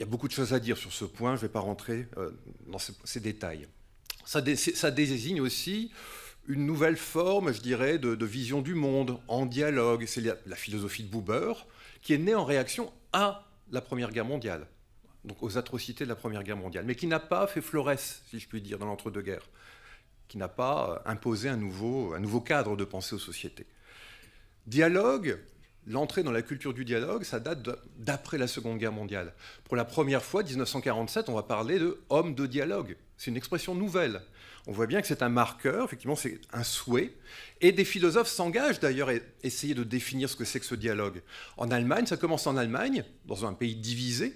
Il y a beaucoup de choses à dire sur ce point, je ne vais pas rentrer dans ces détails. Ça désigne aussi une nouvelle forme, je dirais, de vision du monde, en dialogue. C'est la philosophie de Buber, qui est née en réaction à la Première Guerre mondiale, donc aux atrocités de la Première Guerre mondiale, mais qui n'a pas fait florès, si je puis dire, dans l'entre-deux-guerres, qui n'a pas imposé un nouveau cadre de pensée aux sociétés. Dialogue, l'entrée dans la culture du dialogue, ça date d'après la Seconde Guerre mondiale. Pour la première fois, 1947, on va parler de « homme de dialogue ». C'est une expression nouvelle. On voit bien que c'est un marqueur, effectivement, c'est un souhait. Et des philosophes s'engagent d'ailleurs à essayer de définir ce que c'est que ce dialogue. En Allemagne, ça commence en Allemagne, dans un pays divisé.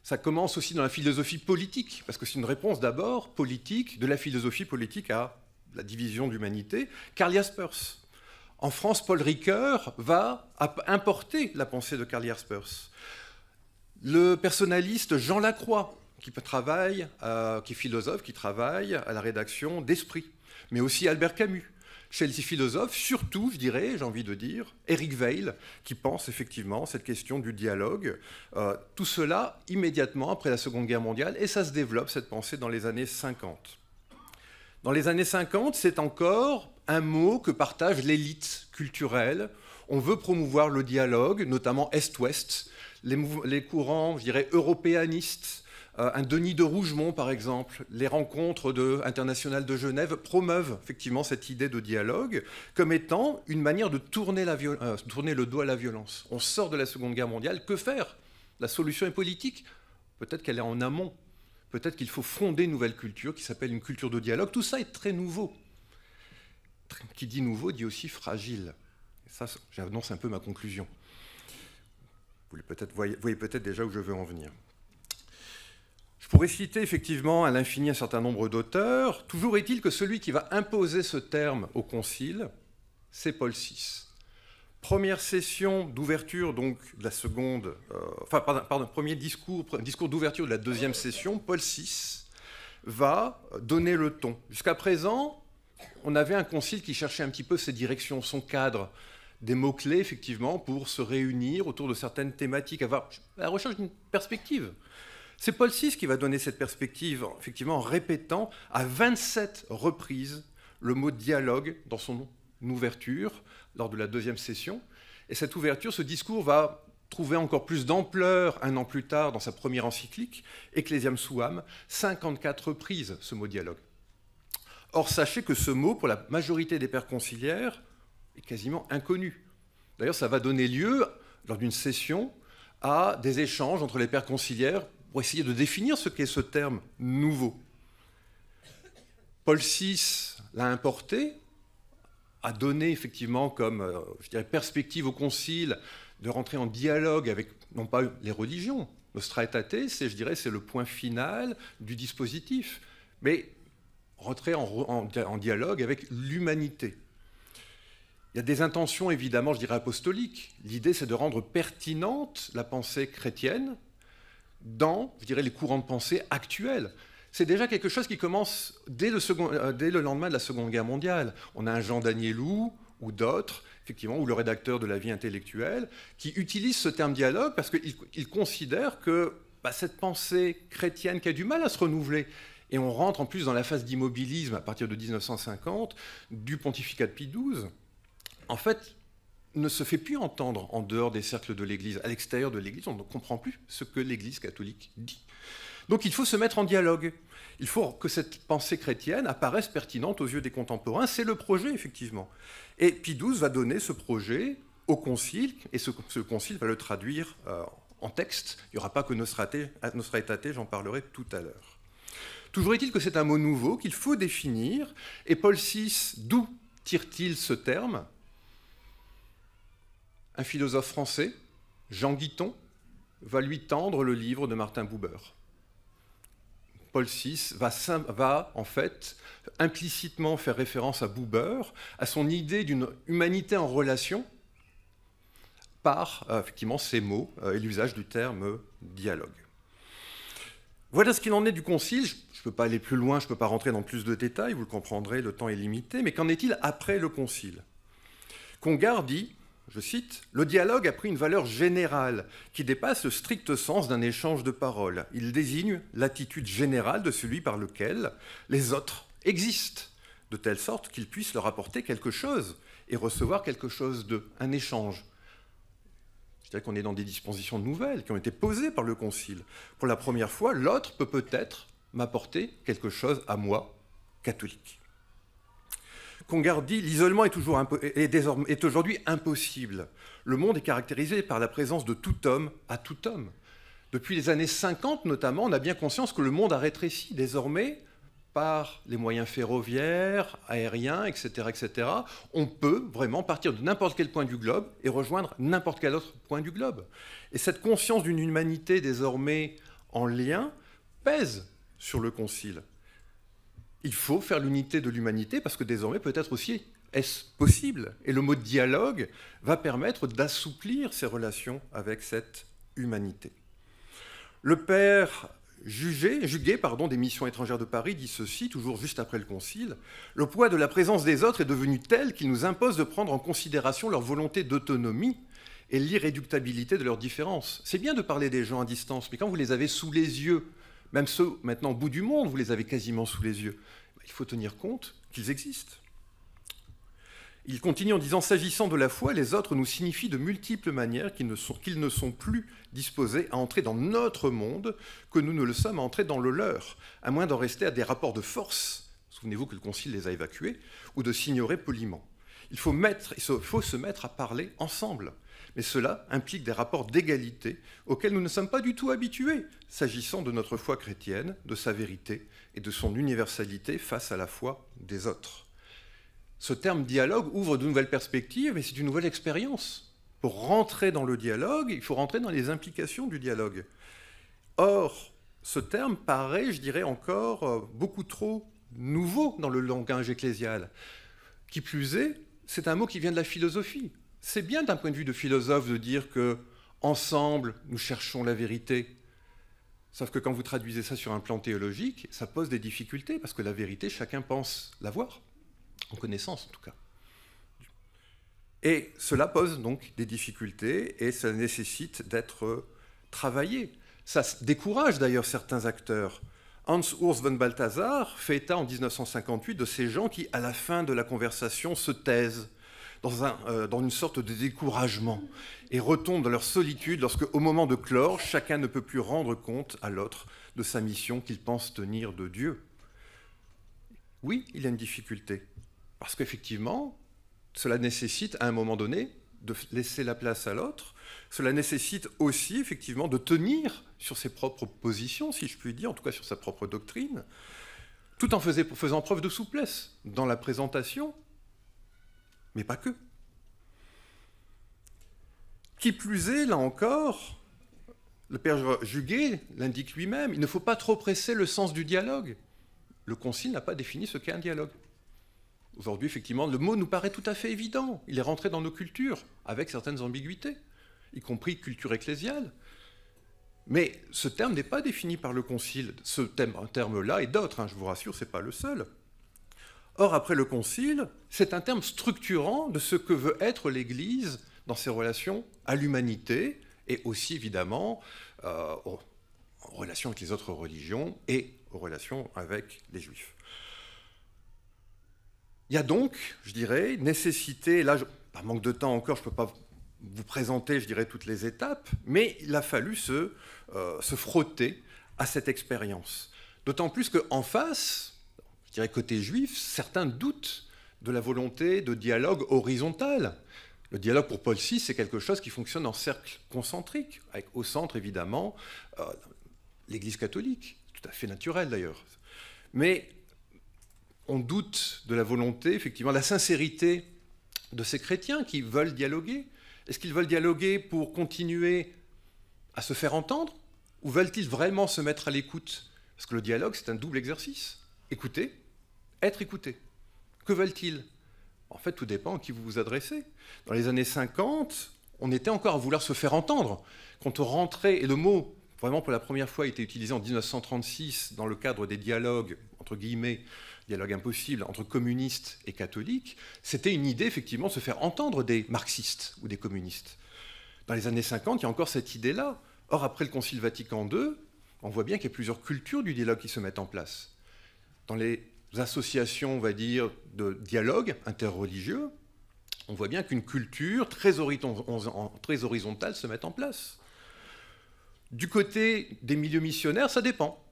Ça commence aussi dans la philosophie politique, parce que c'est une réponse d'abord politique, de la philosophie politique à la division de l'humanité. Karl Jaspers. En France, Paul Ricoeur va importer la pensée de Karl Jaspers. Le personnaliste Jean Lacroix, qui est philosophe, qui travaille à la rédaction d'Esprit, mais aussi Albert Camus. Chez les philosophes, surtout, je dirais, j'ai envie de dire, Eric Weil, qui pense effectivement cette question du dialogue. Tout cela immédiatement après la Seconde Guerre mondiale, et ça se développe, cette pensée, dans les années 50. Dans les années 50, c'est encore un mot que partage l'élite culturelle. On veut promouvoir le dialogue, notamment Est-Ouest, les courants, je dirais, européanistes. Un Denis de Rougemont, par exemple, les rencontres internationales de Genève promeuvent effectivement cette idée de dialogue comme étant une manière de tourner le dos à la violence. On sort de la Seconde Guerre mondiale, que faire? La solution est politique. Peut-être qu'elle est en amont. Peut-être qu'il faut fonder une nouvelle culture qui s'appelle une culture de dialogue. Tout ça est très nouveau. Qui dit nouveau dit aussi fragile. Et ça, j'annonce un peu ma conclusion. Vous voyez peut-être déjà où je veux en venir. Je pourrais citer effectivement à l'infini un certain nombre d'auteurs. Toujours est-il que celui qui va imposer ce terme au Concile, c'est Paul VI. Première session d'ouverture donc de la seconde, premier discours d'ouverture de la deuxième session, Paul VI va donner le ton. Jusqu'à présent, on avait un concile qui cherchait un petit peu ses directions, son cadre, des mots-clés effectivement pour se réunir autour de certaines thématiques, avoir à la recherche d'une perspective. C'est Paul VI qui va donner cette perspective, effectivement, en répétant à 27 reprises le mot dialogue dans son ouverture, lors de la deuxième session. Et cette ouverture, ce discours va trouver encore plus d'ampleur un an plus tard dans sa première encyclique, Ecclesiam Suam, 54 reprises, ce mot dialogue. Or, sachez que ce mot, pour la majorité des pères conciliaires, est quasiment inconnu. D'ailleurs, ça va donner lieu, lors d'une session, à des échanges entre les pères conciliaires pour essayer de définir ce qu'est ce terme nouveau. Paul VI l'a importé, a donné effectivement comme je dirais, perspective au Concile de rentrer en dialogue avec, non pas les religions, Nostra Aetate, c'est le point final du dispositif, mais rentrer en dialogue avec l'humanité. Il y a des intentions évidemment, je dirais, apostoliques. L'idée, c'est de rendre pertinente la pensée chrétienne dans, je dirais, les courants de pensée actuels. C'est déjà quelque chose qui commence dès le lendemain de la Seconde Guerre mondiale. On a un Jean Danielou ou d'autres, effectivement, ou le rédacteur de La Vie intellectuelle, qui utilise ce terme dialogue parce qu'il considère que cette pensée chrétienne qui a du mal à se renouveler, et on rentre en plus dans la phase d'immobilisme à partir de 1950, du pontificat de Pie XII, en fait, ne se fait plus entendre en dehors des cercles de l'Église. À l'extérieur de l'Église, on ne comprend plus ce que l'Église catholique dit. Donc il faut se mettre en dialogue. Il faut que cette pensée chrétienne apparaisse pertinente aux yeux des contemporains. C'est le projet, effectivement. Et Pie XII va donner ce projet au Concile, et ce Concile va le traduire en texte. Il n'y aura pas que Nostra Aetate, j'en parlerai tout à l'heure. Toujours est-il que c'est un mot nouveau qu'il faut définir. Et Paul VI, d'où tire-t-il ce terme ? Un philosophe français, Jean Guiton, va lui tendre le livre de Martin Buber. Paul VI va en fait implicitement faire référence à Buber, à son idée d'une humanité en relation, par effectivement ces mots et l'usage du terme dialogue. Voilà ce qu'il en est du Concile. Je ne peux pas aller plus loin, je ne peux pas rentrer dans plus de détails, vous le comprendrez, le temps est limité, mais qu'en est-il après le Concile ? Congar dit je cite, « Le dialogue a pris une valeur générale qui dépasse le strict sens d'un échange de paroles. Il désigne l'attitude générale de celui par lequel les autres existent, de telle sorte qu'ils puissent leur apporter quelque chose et recevoir quelque chose d'eux, un échange. » Je dirais qu'on est dans des dispositions nouvelles qui ont été posées par le Concile. Pour la première fois, l'autre peut peut-être m'apporter quelque chose à moi, catholique. Congar dit « L'isolement est aujourd'hui impossible. Le monde est caractérisé par la présence de tout homme à tout homme. Depuis les années 50 notamment, on a bien conscience que le monde a rétréci. Désormais, par les moyens ferroviaires, aériens, etc., on peut vraiment partir de n'importe quel point du globe et rejoindre n'importe quel autre point du globe. Et cette conscience d'une humanité désormais en lien pèse sur le Concile. Il faut faire l'unité de l'humanité parce que désormais, peut-être aussi, est-ce possible? Et le mot dialogue va permettre d'assouplir ces relations avec cette humanité. Le père Juguet, des Missions étrangères de Paris, dit ceci, toujours juste après le Concile, « Le poids de la présence des autres est devenu tel qu'il nous impose de prendre en considération leur volonté d'autonomie et l'irréductibilité de leurs différences. C'est bien de parler des gens à distance, mais quand vous les avez sous les yeux, même ceux maintenant au bout du monde, vous les avez quasiment sous les yeux, il faut tenir compte qu'ils existent. » Il continue en disant « S'agissant de la foi, les autres nous signifient de multiples manières qu'ils ne sont plus disposés à entrer dans notre monde que nous ne le sommes à entrer dans le leur, à moins d'en rester à des rapports de force, souvenez-vous que le Concile les a évacués, ou de s'ignorer poliment. Il faut se mettre à parler ensemble, mais cela implique des rapports d'égalité auxquels nous ne sommes pas du tout habitués, s'agissant de notre foi chrétienne, de sa vérité et de son universalité face à la foi des autres. » Ce terme dialogue ouvre de nouvelles perspectives, mais c'est une nouvelle expérience. Pour rentrer dans le dialogue, il faut rentrer dans les implications du dialogue. Or, ce terme paraît, je dirais encore, beaucoup trop nouveau dans le langage ecclésial. Qui plus est, c'est un mot qui vient de la philosophie. C'est bien d'un point de vue de philosophe de dire que ensemble, nous cherchons la vérité. Sauf que quand vous traduisez ça sur un plan théologique, ça pose des difficultés, parce que la vérité, chacun pense l'avoir. En connaissance, en tout cas. Et cela pose donc des difficultés et ça nécessite d'être travaillé. Ça décourage d'ailleurs certains acteurs. Hans Urs von Balthasar fait état en 1958 de ces gens qui, à la fin de la conversation, se taisent dans une sorte de découragement et retombent dans leur solitude lorsque, au moment de clore, chacun ne peut plus rendre compte à l'autre de sa mission qu'il pense tenir de Dieu. Oui, il y a une difficulté. Parce qu'effectivement, cela nécessite à un moment donné de laisser la place à l'autre. Cela nécessite aussi effectivement de tenir sur ses propres positions, si je puis dire, en tout cas sur sa propre doctrine, tout en faisant preuve de souplesse dans la présentation, mais pas que. Qui plus est, là encore, le père Juguet l'indique lui-même, il ne faut pas trop presser le sens du dialogue. Le Concile n'a pas défini ce qu'est un dialogue. Aujourd'hui, effectivement, le mot nous paraît tout à fait évident. Il est rentré dans nos cultures, avec certaines ambiguïtés, y compris culture ecclésiale. Mais ce terme n'est pas défini par le Concile. Ce terme-là et d'autres, je vous rassure, ce n'est pas le seul. Or, après le Concile, c'est un terme structurant de ce que veut être l'Église dans ses relations à l'humanité et aussi, évidemment, en relation avec les autres religions et en relation avec les Juifs. Il y a donc, je dirais, nécessité, là, par manque de temps encore, je ne peux pas vous présenter, je dirais, toutes les étapes, mais il a fallu se frotter à cette expérience. D'autant plus qu'en face, je dirais côté juif, certains doutent de la volonté de dialogue horizontal. Le dialogue pour Paul VI, c'est quelque chose qui fonctionne en cercle concentrique, avec au centre, évidemment, l'Église catholique, tout à fait naturel d'ailleurs. Mais on doute de la volonté, effectivement, la sincérité de ces chrétiens qui veulent dialoguer. Est-ce qu'ils veulent dialoguer pour continuer à se faire entendre ou veulent-ils vraiment se mettre à l'écoute? Parce que le dialogue, c'est un double exercice. Écouter, être écouté. Que veulent-ils? En fait, tout dépend à qui vous vous adressez. Dans les années 50, on était encore à vouloir se faire entendre. Quand on rentrait, et le mot, vraiment pour la première fois, a été utilisé en 1936 dans le cadre des dialogues, entre guillemets, dialogue impossible entre communistes et catholiques, c'était une idée effectivement de se faire entendre des marxistes ou des communistes. Dans les années 50, il y a encore cette idée-là. Or, après le Concile Vatican II, on voit bien qu'il y a plusieurs cultures du dialogue qui se mettent en place. Dans les associations, on va dire, de dialogue interreligieux, on voit bien qu'une culture très horizontale se met en place. Du côté des milieux missionnaires, ça dépend.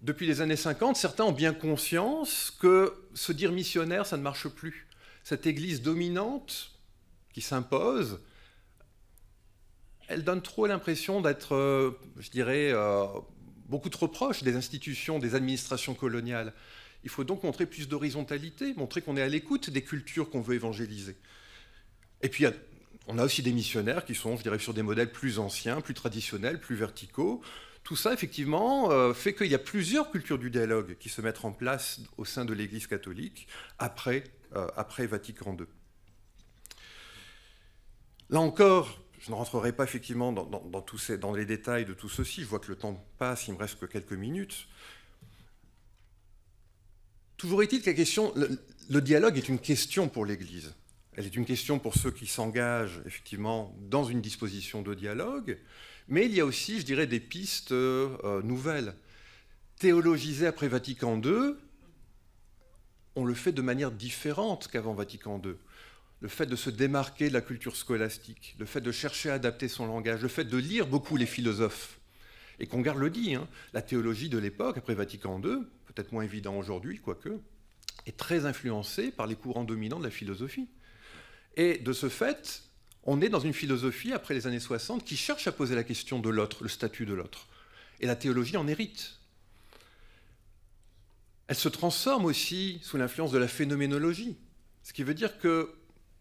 Depuis les années 50, certains ont bien conscience que se dire missionnaire, ça ne marche plus. Cette église dominante qui s'impose, elle donne trop l'impression d'être, je dirais, beaucoup trop proche des institutions, des administrations coloniales. Il faut donc montrer plus d'horizontalité, montrer qu'on est à l'écoute des cultures qu'on veut évangéliser. Et puis, on a aussi des missionnaires qui sont, je dirais, sur des modèles plus anciens, plus traditionnels, plus verticaux. Tout ça, effectivement, fait qu'il y a plusieurs cultures du dialogue qui se mettent en place au sein de l'Église catholique après Vatican II. Là encore, je ne rentrerai pas effectivement dans les détails de tout ceci. Je vois que le temps passe, il me reste que quelques minutes. Toujours est-il que la question, le dialogue est une question pour l'Église. Elle est une question pour ceux qui s'engagent effectivement dans une disposition de dialogue, mais il y a aussi, je dirais, des pistes nouvelles. Théologiser après Vatican II, on le fait de manière différente qu'avant Vatican II. Le fait de se démarquer de la culture scolastique, le fait de chercher à adapter son langage, le fait de lire beaucoup les philosophes. Et Congar le dit, hein, la théologie de l'époque, après Vatican II, peut-être moins évident aujourd'hui, quoique, est très influencée par les courants dominants de la philosophie. Et de ce fait, on est dans une philosophie, après les années 60, qui cherche à poser la question de l'autre, le statut de l'autre. Et la théologie en hérite. Elle se transforme aussi sous l'influence de la phénoménologie. Ce qui veut dire que,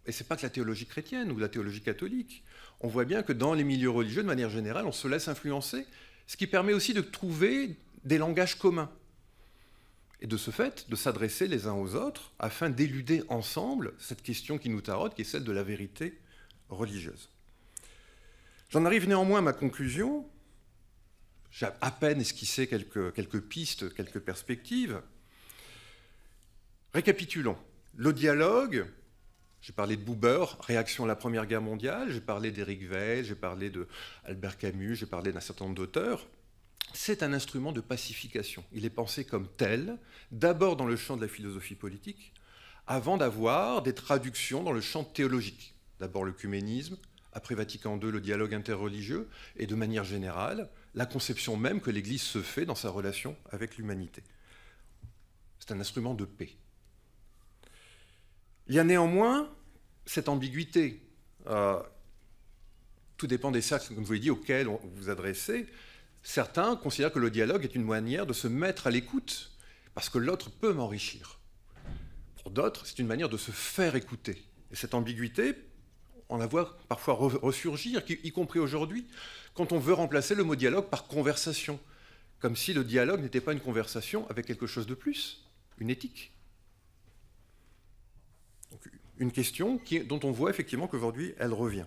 et ce n'est pas que la théologie chrétienne ou la théologie catholique, on voit bien que dans les milieux religieux, de manière générale, on se laisse influencer, ce qui permet aussi de trouver des langages communs. Et de ce fait, de s'adresser les uns aux autres afin d'éluder ensemble cette question qui nous taraude, qui est celle de la vérité religieuse. J'en arrive néanmoins à ma conclusion. J'ai à peine esquissé quelques pistes, quelques perspectives. Récapitulons. Le dialogue, j'ai parlé de Buber, réaction à la Première Guerre mondiale, j'ai parlé d'Éric Weil, j'ai parlé d'Albert Camus, j'ai parlé d'un certain nombre d'auteurs. C'est un instrument de pacification. Il est pensé comme tel, d'abord dans le champ de la philosophie politique, avant d'avoir des traductions dans le champ théologique. D'abord l'œcuménisme, après Vatican II, le dialogue interreligieux, et de manière générale, la conception même que l'Église se fait dans sa relation avec l'humanité. C'est un instrument de paix. Il y a néanmoins cette ambiguïté. Tout dépend des cercles, comme je vous l'ai dit, auxquels vous vous adressez. Certains considèrent que le dialogue est une manière de se mettre à l'écoute, parce que l'autre peut m'enrichir. Pour d'autres, c'est une manière de se faire écouter. Et cette ambiguïté, on la voit parfois ressurgir, y compris aujourd'hui, quand on veut remplacer le mot dialogue par conversation, comme si le dialogue n'était pas une conversation avec quelque chose de plus, une éthique. Donc, une question dont on voit effectivement qu'aujourd'hui, elle revient.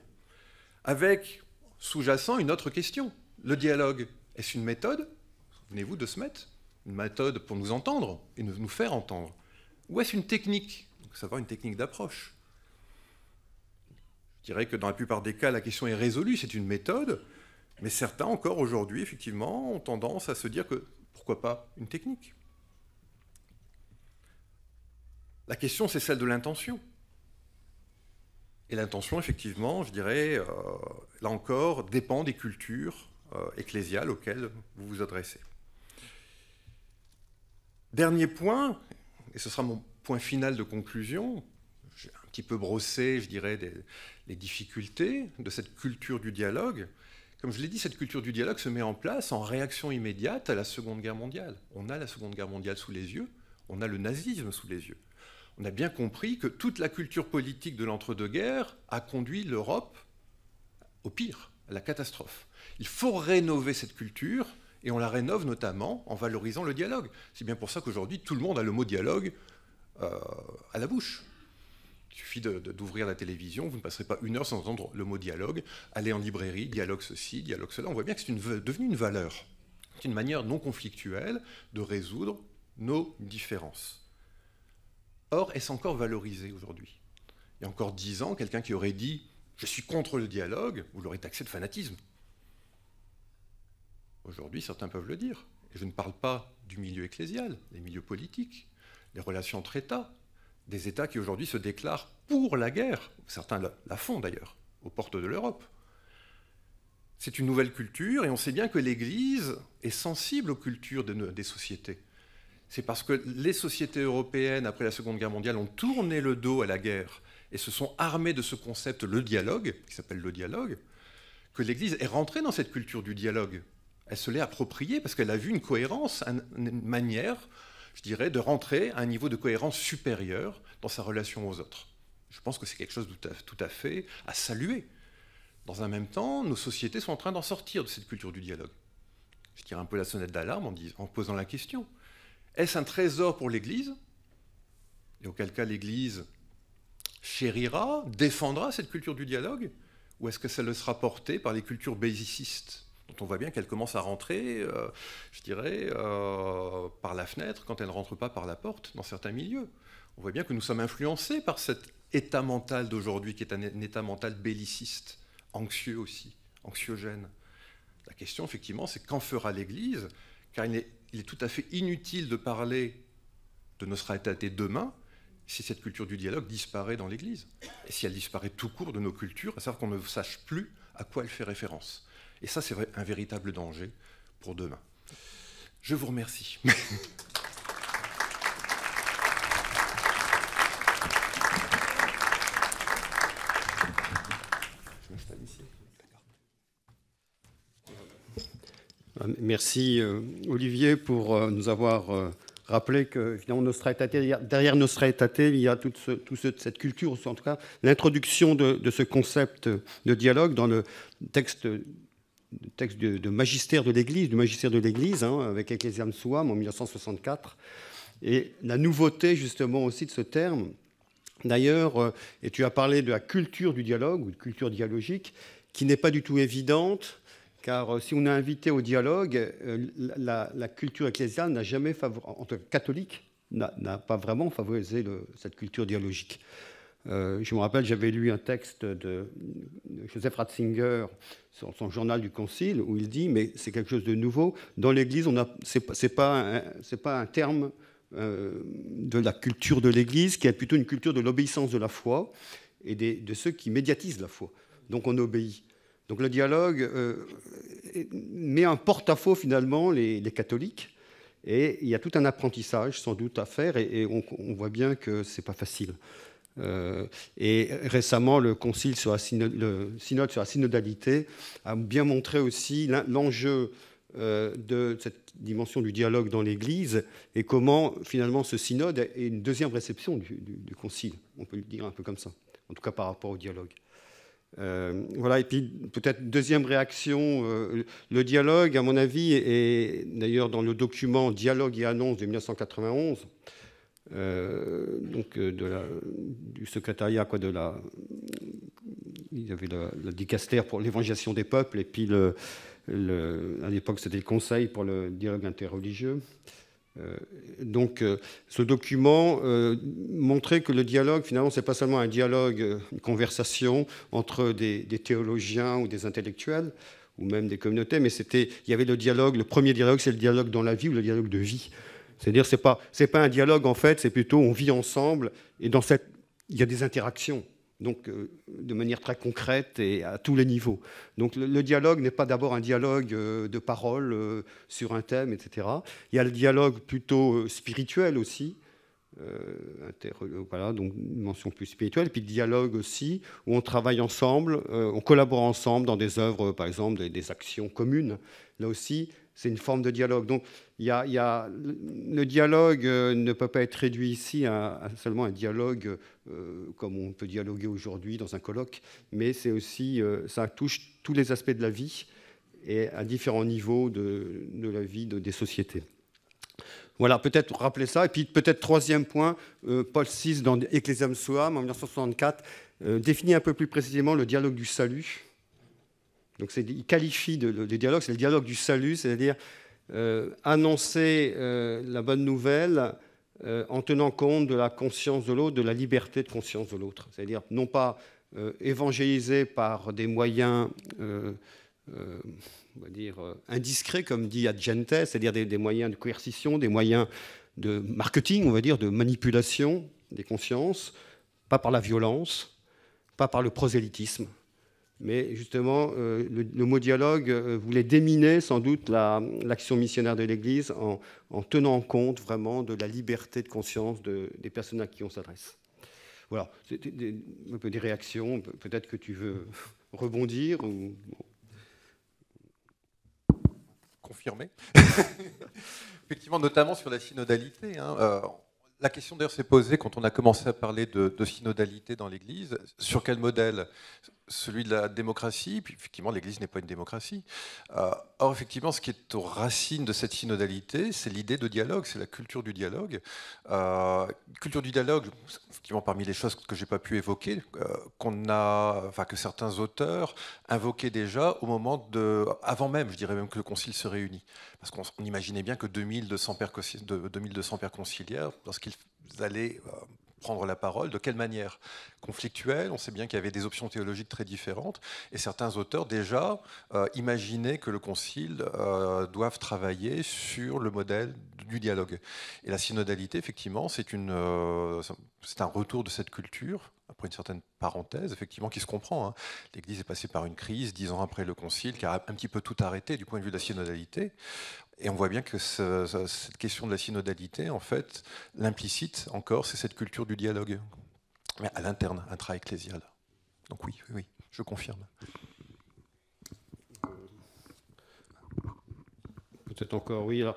Avec, sous-jacent, une autre question. Le dialogue, est-ce une méthode? Souvenez-vous de Smet, une méthode pour nous entendre et nous faire entendre. Ou est-ce une technique? Donc, savoir une technique d'approche. Je dirais que dans la plupart des cas, la question est résolue, c'est une méthode, mais certains encore aujourd'hui, effectivement, ont tendance à se dire que pourquoi pas une technique? La question, c'est celle de l'intention. Et l'intention, effectivement, je dirais, là encore, dépend des cultures ecclésiales auxquelles vous vous adressez. Dernier point, et ce sera mon point final de conclusion, j'ai un petit peu brossé, je dirais, les difficultés de cette culture du dialogue. Comme je l'ai dit, cette culture du dialogue se met en place en réaction immédiate à la Seconde Guerre mondiale. On a la Seconde Guerre mondiale sous les yeux, on a le nazisme sous les yeux. On a bien compris que toute la culture politique de l'entre-deux-guerres a conduit l'Europe au pire, à la catastrophe. Il faut rénover cette culture, et on la rénove notamment en valorisant le dialogue. C'est bien pour ça qu'aujourd'hui, tout le monde a le mot dialogue à la bouche. Il suffit d'ouvrir la télévision, vous ne passerez pas une heure sans entendre le mot dialogue. Allez en librairie, dialogue ceci, dialogue cela. On voit bien que c'est devenu une valeur. C'est une manière non conflictuelle de résoudre nos différences. Or, est-ce encore valorisé aujourd'hui? Il y a encore 10 ans, quelqu'un qui aurait dit « je suis contre le dialogue », vous l'aurez taxé de fanatisme. Aujourd'hui, certains peuvent le dire. Et je ne parle pas du milieu ecclésial, des milieux politiques, des relations entre États, des États qui aujourd'hui se déclarent pour la guerre. Certains la font d'ailleurs, aux portes de l'Europe. C'est une nouvelle culture et on sait bien que l'Église est sensible aux cultures des sociétés. C'est parce que les sociétés européennes, après la Seconde Guerre mondiale, ont tourné le dos à la guerre et se sont armées de ce concept, le dialogue, qui s'appelle le dialogue, que l'Église est rentrée dans cette culture du dialogue. Elle se l'est appropriée parce qu'elle a vu une cohérence, une manière, je dirais, de rentrer à un niveau de cohérence supérieur dans sa relation aux autres. Je pense que c'est quelque chose de tout à fait à saluer. Dans un même temps, nos sociétés sont en train d'en sortir de cette culture du dialogue. Je tire un peu la sonnette d'alarme en posant la question. Est-ce un trésor pour l'Église? Et auquel cas l'Église chérira, défendra cette culture du dialogue? Ou est-ce que ça le sera porté par les cultures bellicistes, dont on voit bien qu'elles commencent à rentrer, je dirais, par la fenêtre, quand elles ne rentrent pas par la porte, dans certains milieux? On voit bien que nous sommes influencés par cet état mental d'aujourd'hui, qui est un état mental belliciste, anxieux aussi, anxiogène. La question, effectivement, c'est qu'en fera l'Église? Car il est tout à fait inutile de parler de Nostra Aetate demain si cette culture du dialogue disparaît dans l'Église. Et si elle disparaît tout court de nos cultures, à savoir qu'on ne sache plus à quoi elle fait référence. Et ça, c'est un véritable danger pour demain. Je vous remercie. Merci Olivier pour nous avoir rappelé que finalement, derrière Nostra Aetate, il y a toute cette culture, ou en tout cas l'introduction de ce concept de dialogue dans le texte de magistère de l'Église, hein, avec Ecclesiam Suam en 1964. Et la nouveauté justement aussi de ce terme, d'ailleurs, et tu as parlé de la culture du dialogue, ou de culture dialogique, qui n'est pas du tout évidente, car si on a invité au dialogue, la culture ecclésiale n'a jamais favorisé, en tant que catholique, n'a pas vraiment favorisé cette culture dialogique. Je me rappelle, j'avais lu un texte de Joseph Ratzinger sur son journal du Concile, où il dit, mais c'est quelque chose de nouveau, dans l'Église, c'est pas un terme de la culture de l'Église, qui est plutôt une culture de l'obéissance de la foi et de ceux qui médiatisent la foi. Donc on obéit. Donc le dialogue met en porte-à-faux finalement les catholiques, et il y a tout un apprentissage sans doute à faire, et on voit bien que c'est pas facile. Et récemment, le concile le synode sur la synodalité a bien montré aussi l'enjeu de cette dimension du dialogue dans l'Église, et comment finalement ce synode est une deuxième réception du concile, on peut le dire un peu comme ça, en tout cas par rapport au dialogue. Voilà, et puis peut-être deuxième réaction, le dialogue, à mon avis, est d'ailleurs dans le document Dialogue et annonces de 1991, donc du secrétariat, il y avait le dicastère pour l'évangélisation des peuples, et puis à l'époque c'était le Conseil pour le dialogue interreligieux. Donc ce document montrait que le dialogue, finalement, c'est pas seulement un dialogue, une conversation entre des théologiens ou des intellectuels, ou même des communautés, mais il y avait le dialogue, le premier dialogue, c'est le dialogue dans la vie, ou le dialogue de vie. C'est-à-dire, c'est pas un dialogue, en fait, c'est plutôt on vit ensemble, et il y a des interactions, donc de manière très concrète et à tous les niveaux. Donc le dialogue n'est pas d'abord un dialogue de parole sur un thème, etc. Il y a le dialogue plutôt spirituel aussi, voilà, donc une mention plus spirituelle, et puis le dialogue aussi, où on travaille ensemble, on collabore ensemble dans des œuvres, par exemple, des actions communes. Là aussi, c'est une forme de dialogue. Donc, le dialogue ne peut pas être réduit ici à seulement un dialogue comme on peut dialoguer aujourd'hui dans un colloque, mais c'est aussi, ça touche tous les aspects de la vie et à différents niveaux de la vie des sociétés. Voilà, peut-être rappeler ça. Et puis peut-être troisième point, Paul VI dans Ecclesiam Suam en 1964 définit un peu plus précisément le dialogue du salut. Donc il qualifie le dialogue, c'est le dialogue du salut, c'est-à-dire annoncer la bonne nouvelle en tenant compte de la conscience de l'autre, de la liberté de conscience de l'autre. C'est-à-dire non pas évangéliser par des moyens on va dire, indiscrets, comme dit Adjente, c'est-à-dire des moyens de coercition, des moyens de marketing, on va dire, de manipulation des consciences, pas par la violence, pas par le prosélytisme. Mais justement, le mot dialogue voulait déminer sans doute l'action missionnaire de l'Église en tenant compte vraiment de la liberté de conscience des personnes à qui on s'adresse. Voilà, c'était un peu des réactions. Peut-être que tu veux rebondir ou... Confirmer. Effectivement, notamment sur la synodalité. La question d'ailleurs s'est posée quand on a commencé à parler de synodalité dans l'Église. Sur quel modèle ? Celui de la démocratie, puis effectivement l'Église n'est pas une démocratie. Or effectivement ce qui est aux racines de cette synodalité, c'est l'idée de dialogue, c'est la culture du dialogue. Culture du dialogue, effectivement parmi les choses que je n'ai pas pu évoquer, que certains auteurs invoquaient déjà au moment avant même, je dirais même que le concile se réunit. Parce qu'on imaginait bien que 2200 pères conciliaires, lorsqu'ils allaient prendre la parole, de quelle manière ? Conflictuelle, on sait bien qu'il y avait des options théologiques très différentes, et certains auteurs déjà imaginaient que le concile doive travailler sur le modèle du dialogue. Et la synodalité, effectivement, c'est un retour de cette culture, après une certaine parenthèse, effectivement, qui se comprend. Hein. L'Église est passée par une crise 10 ans après le concile, qui a un petit peu tout arrêté du point de vue de la synodalité. Et on voit bien que cette question de la synodalité, en fait, l'implicite encore, c'est cette culture du dialogue, mais à l'interne, intra-ecclésial. Donc oui, je confirme. Peut-être encore, oui. Alors,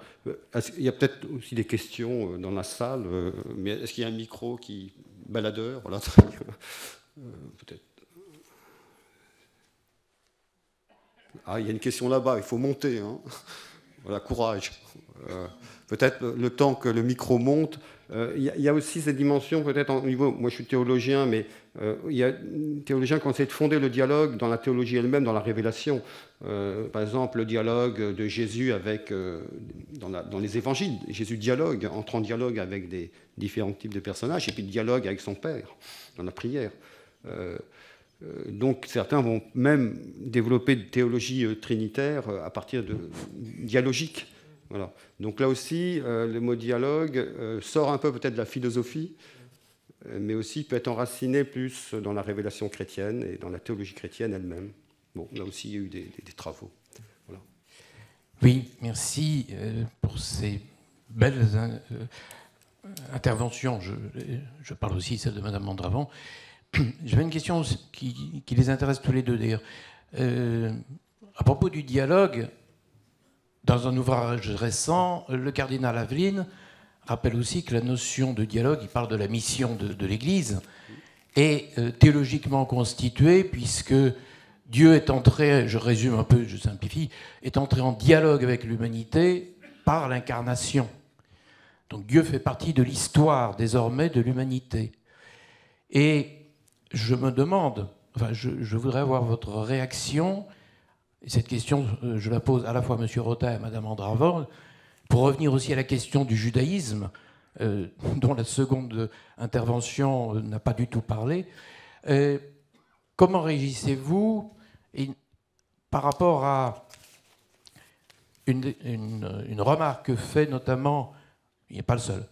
il y a peut-être aussi des questions dans la salle, mais est-ce qu'il y a un micro qui baladeur, voilà, peut-être. Ah, il y a une question là-bas, il faut monter, hein. Voilà, courage. Peut-être le temps que le micro monte. Il y a aussi cette dimension, peut-être au niveau... Moi, je suis théologien, mais il y a des théologiens qui ont essayé de fonder le dialogue dans la théologie elle-même, dans la révélation. Par exemple, le dialogue de Jésus dans les évangiles. Jésus entre en dialogue avec des différents types de personnages, et puis dialogue avec son Père, dans la prière. Donc certains vont même développer une théologie trinitaire à partir de dialogique. Voilà. Donc là aussi, le mot dialogue sort un peu peut-être de la philosophie, mais aussi peut être enraciné plus dans la révélation chrétienne et dans la théologie chrétienne elle-même. Bon, là aussi, il y a eu des travaux. Voilà. Oui, merci pour ces belles interventions. Je parle aussi celle de Madame Mondragon. J'avais une question qui les intéresse tous les deux, d'ailleurs. À propos du dialogue, dans un ouvrage récent, le cardinal Aveline rappelle aussi que la notion de dialogue, il parle de la mission de l'Église, est théologiquement constituée, puisque Dieu est entré, je résume un peu, je simplifie, est entré en dialogue avec l'humanité par l'incarnation. Donc Dieu fait partie de l'histoire désormais de l'humanité. Et je me demande, je voudrais avoir votre réaction, et cette question, je la pose à la fois à M. Rota et à Mme Mondragon, pour revenir aussi à la question du judaïsme, dont la seconde intervention n'a pas du tout parlé. Comment réagissez-vous par rapport à une remarque que fait notamment, il n'est pas le seul,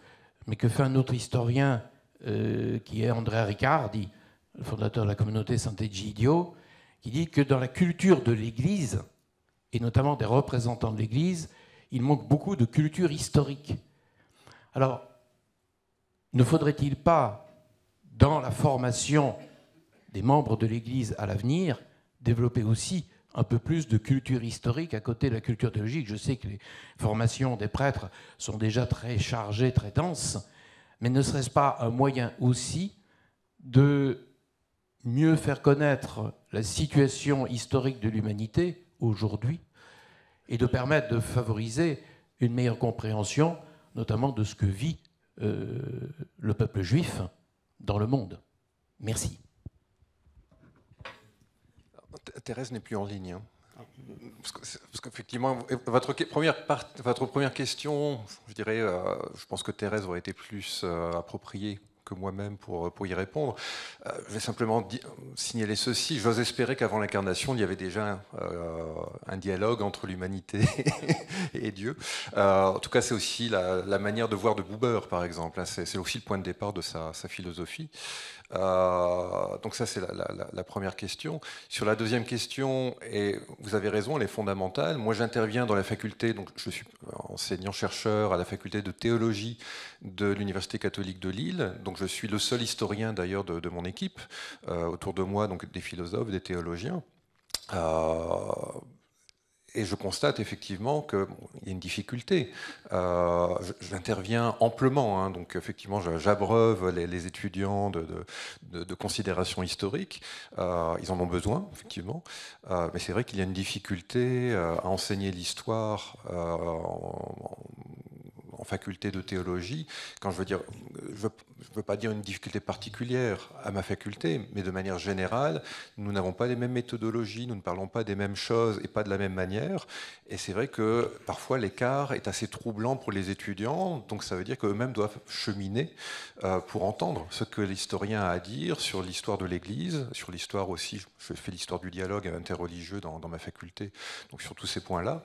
mais que fait un autre historien qui est Andrea Riccardi, le fondateur de la communauté Sant'Egidio, qui dit que dans la culture de l'Église, et notamment des représentants de l'Église, il manque beaucoup de culture historique. Alors, ne faudrait-il pas, dans la formation des membres de l'Église à l'avenir, développer aussi un peu plus de culture historique à côté de la culture théologique? Je sais que les formations des prêtres sont déjà très chargées, très denses, mais ne serait-ce pas un moyen aussi de mieux faire connaître la situation historique de l'humanité aujourd'hui et de permettre de favoriser une meilleure compréhension, notamment de ce que vit le peuple juif dans le monde? Merci. Thérèse n'est plus en ligne. Hein. Parce qu'effectivement, votre première question, je dirais, je pense que Thérèse aurait été plus appropriée que moi-même pour y répondre. Je vais simplement signaler ceci. J'ose espérer qu'avant l'incarnation, il y avait déjà un dialogue entre l'humanité et Dieu. En tout cas, c'est aussi la manière de voir de Buber, par exemple. C'est aussi le point de départ de sa philosophie. Donc ça, c'est la première question. Sur la deuxième question, et vous avez raison, elle est fondamentale. Moi, j'interviens dans la faculté, donc je suis enseignant-chercheur à la faculté de théologie de l'Université catholique de Lille. Donc je suis le seul historien d'ailleurs de mon équipe. Autour de moi, donc des philosophes, des théologiens. Et je constate effectivement qu'il y a une difficulté. J'interviens amplement, hein, donc effectivement j'abreuve les étudiants de considérations historiques. Ils en ont besoin, effectivement. Mais c'est vrai qu'il y a une difficulté à enseigner l'histoire en faculté de théologie. Quand je veux dire, je ne veux pas dire une difficulté particulière à ma faculté, mais de manière générale, nous n'avons pas les mêmes méthodologies, nous ne parlons pas des mêmes choses et pas de la même manière. Et c'est vrai que parfois l'écart est assez troublant pour les étudiants, donc ça veut dire qu'eux-mêmes doivent cheminer pour entendre ce que l'historien a à dire sur l'histoire de l'Église, sur l'histoire aussi, je fais l'histoire du dialogue interreligieux dans ma faculté, donc sur tous ces points-là.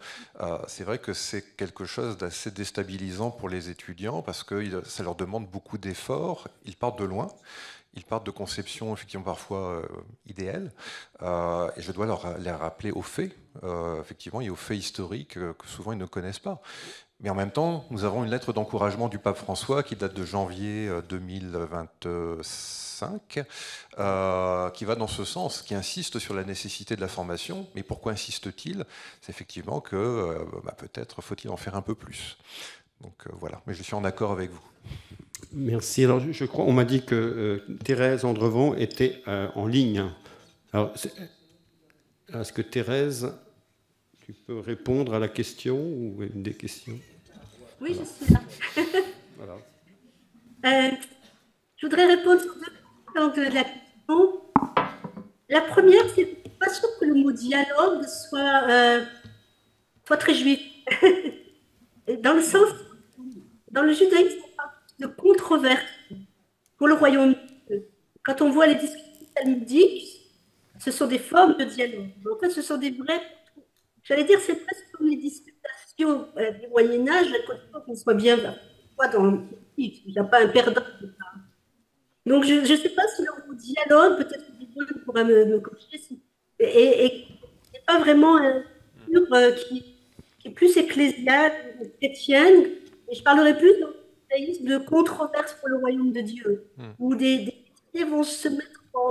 C'est vrai que c'est quelque chose d'assez déstabilisant pour les étudiants parce que ça leur demande beaucoup d'efforts. Ils partent de loin, ils partent de conceptions effectivement parfois idéales, et je dois les rappeler aux faits, effectivement, et aux faits historiques que souvent ils ne connaissent pas. Mais en même temps, nous avons une lettre d'encouragement du pape François qui date de janvier 2025, qui va dans ce sens, qui insiste sur la nécessité de la formation. Mais pourquoi insiste-t-il? C'est effectivement que peut-être faut-il en faire un peu plus. Donc voilà, mais je suis en accord avec vous. Merci. Alors je crois, on m'a dit que Thérèse Andrevon était en ligne. Alors, est-ce que Thérèse, tu peux répondre à la question ou une des questions? Oui, voilà. Je suis là. Voilà. Je voudrais répondre sur deux points de la question. La première, c'est que je ne suis pas sûre que le mot dialogue soit très juif. Dans le sens, dans le judaïsme, on parle de controverse pour le royaume. Quand on voit les discussions talmudiques, ce sont des formes de dialogue. En fait, ce sont des vrais. J'allais dire, c'est presque comme les disputations du Moyen-Âge, qu'on soit bien dans. Il n'y a pas un perdant. Donc, je ne sais pas si le mot dialogue, peut-être que Guillaume pourra me corriger, et n'est pas vraiment un figure qui est plus ecclésiale, chrétienne, et je parlerai plus dans le judaïsme de controverse pour le royaume de Dieu, où des idées vont se mettre en.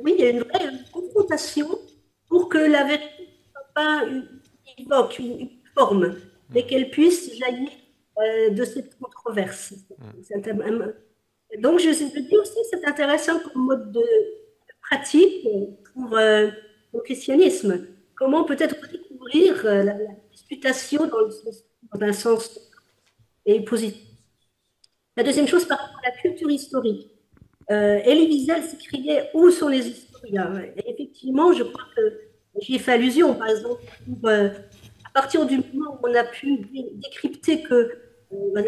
Oui, il y a une vraie confrontation pour que la vérité ne soit pas évoque une forme, mais qu'elle puisse jaillir de cette controverse. Donc, je dis aussi que c'est intéressant comme mode de pratique pour le christianisme. Comment peut-être redécouvrir la disputation dans un sens positif. La deuxième chose, par rapport à la culture historique. Elie Wiesel s'écrivait « Où sont les historiens ?» Et effectivement, je crois que j'y ai fait allusion, par exemple, à partir du moment où on a pu décrypter que,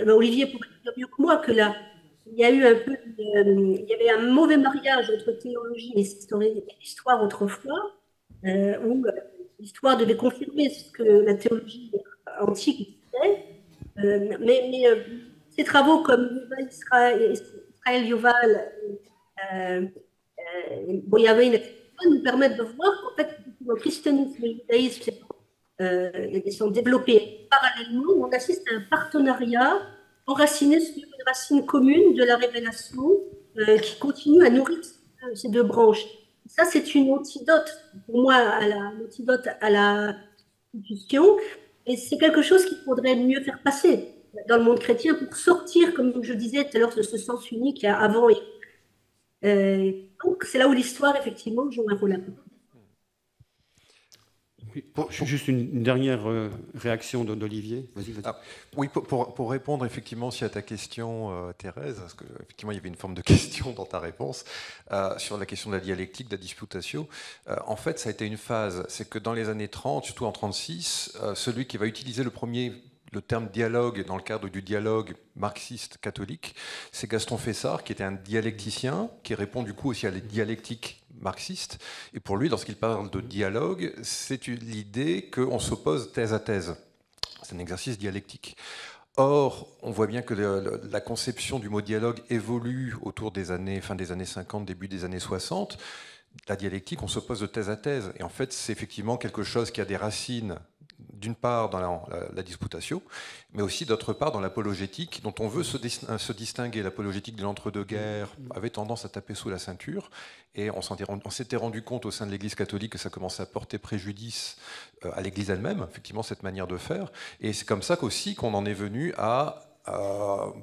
Olivier pourrait dire mieux que moi, que il y a eu il y avait un mauvais mariage entre théologie et l'histoire autrefois, où l'histoire devait confirmer ce que la théologie antique disait, mais ces travaux comme Israël Yuval, Boyamin, nous permettent de voir qu'en fait, le christianisme et le judaïsme sont développés parallèlement. On assiste à un partenariat enraciné sur une racine commune de la révélation qui continue à nourrir ces deux branches. Ça, c'est une antidote, pour moi, l'antidote à la constitution, et c'est quelque chose qu'il faudrait mieux faire passer dans le monde chrétien pour sortir, comme je disais tout à l'heure, de ce sens unique avant et donc c'est là où l'histoire, effectivement, joue un rôle important. Oui, juste une dernière réaction d'Olivier. Vas-y, vas-y. Oui, pour répondre effectivement à ta question, Thérèse, parce qu'effectivement il y avait une forme de question dans ta réponse, sur la question de la dialectique, de la disputatio. En fait, ça a été une phase. C'est que dans les années 30, surtout en 36, celui qui va utiliser le terme dialogue dans le cadre du dialogue marxiste-catholique, c'est Gaston Fessard, qui était un dialecticien, qui répond du coup aussi à la dialectique marxiste. Et pour lui, lorsqu'il parle de dialogue, c'est l'idée qu'on s'oppose thèse à thèse. C'est un exercice dialectique. Or, on voit bien que la conception du mot dialogue évolue autour des années, fin des années 50, début des années 60. La dialectique, on s'oppose de thèse à thèse. Et en fait, c'est effectivement quelque chose qui a des racines, d'une part dans la disputatio, mais aussi d'autre part dans l'apologétique, dont on veut se distinguer. L'apologétique de l'entre-deux-guerres avait tendance à taper sous la ceinture, et on s'était rendu compte au sein de l'Église catholique que ça commençait à porter préjudice à l'Église elle-même, effectivement, cette manière de faire. Et c'est comme ça qu'aussi qu'on en est venu à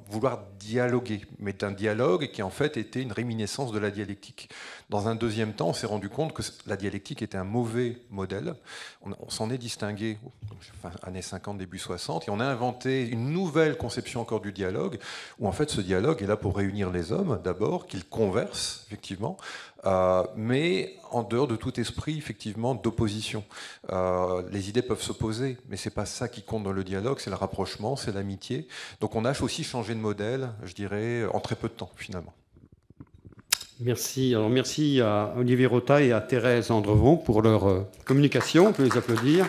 vouloir dialoguer, mais d'un dialogue qui en fait était une réminiscence de la dialectique. Dans un deuxième temps, on s'est rendu compte que la dialectique était un mauvais modèle. On s'en est distingué, fin années 50, début 60, et on a inventé une nouvelle conception encore du dialogue, où en fait ce dialogue est là pour réunir les hommes, d'abord, qu'ils conversent, effectivement, mais en dehors de tout esprit, effectivement, d'opposition. Les idées peuvent s'opposer, mais c'est pas ça qui compte dans le dialogue, c'est le rapprochement, c'est l'amitié. Donc on a aussi changé de modèle, je dirais, en très peu de temps, finalement. Merci. Alors merci à Olivier Rota et à Thérèse Andrevon pour leur communication. On peut les applaudir.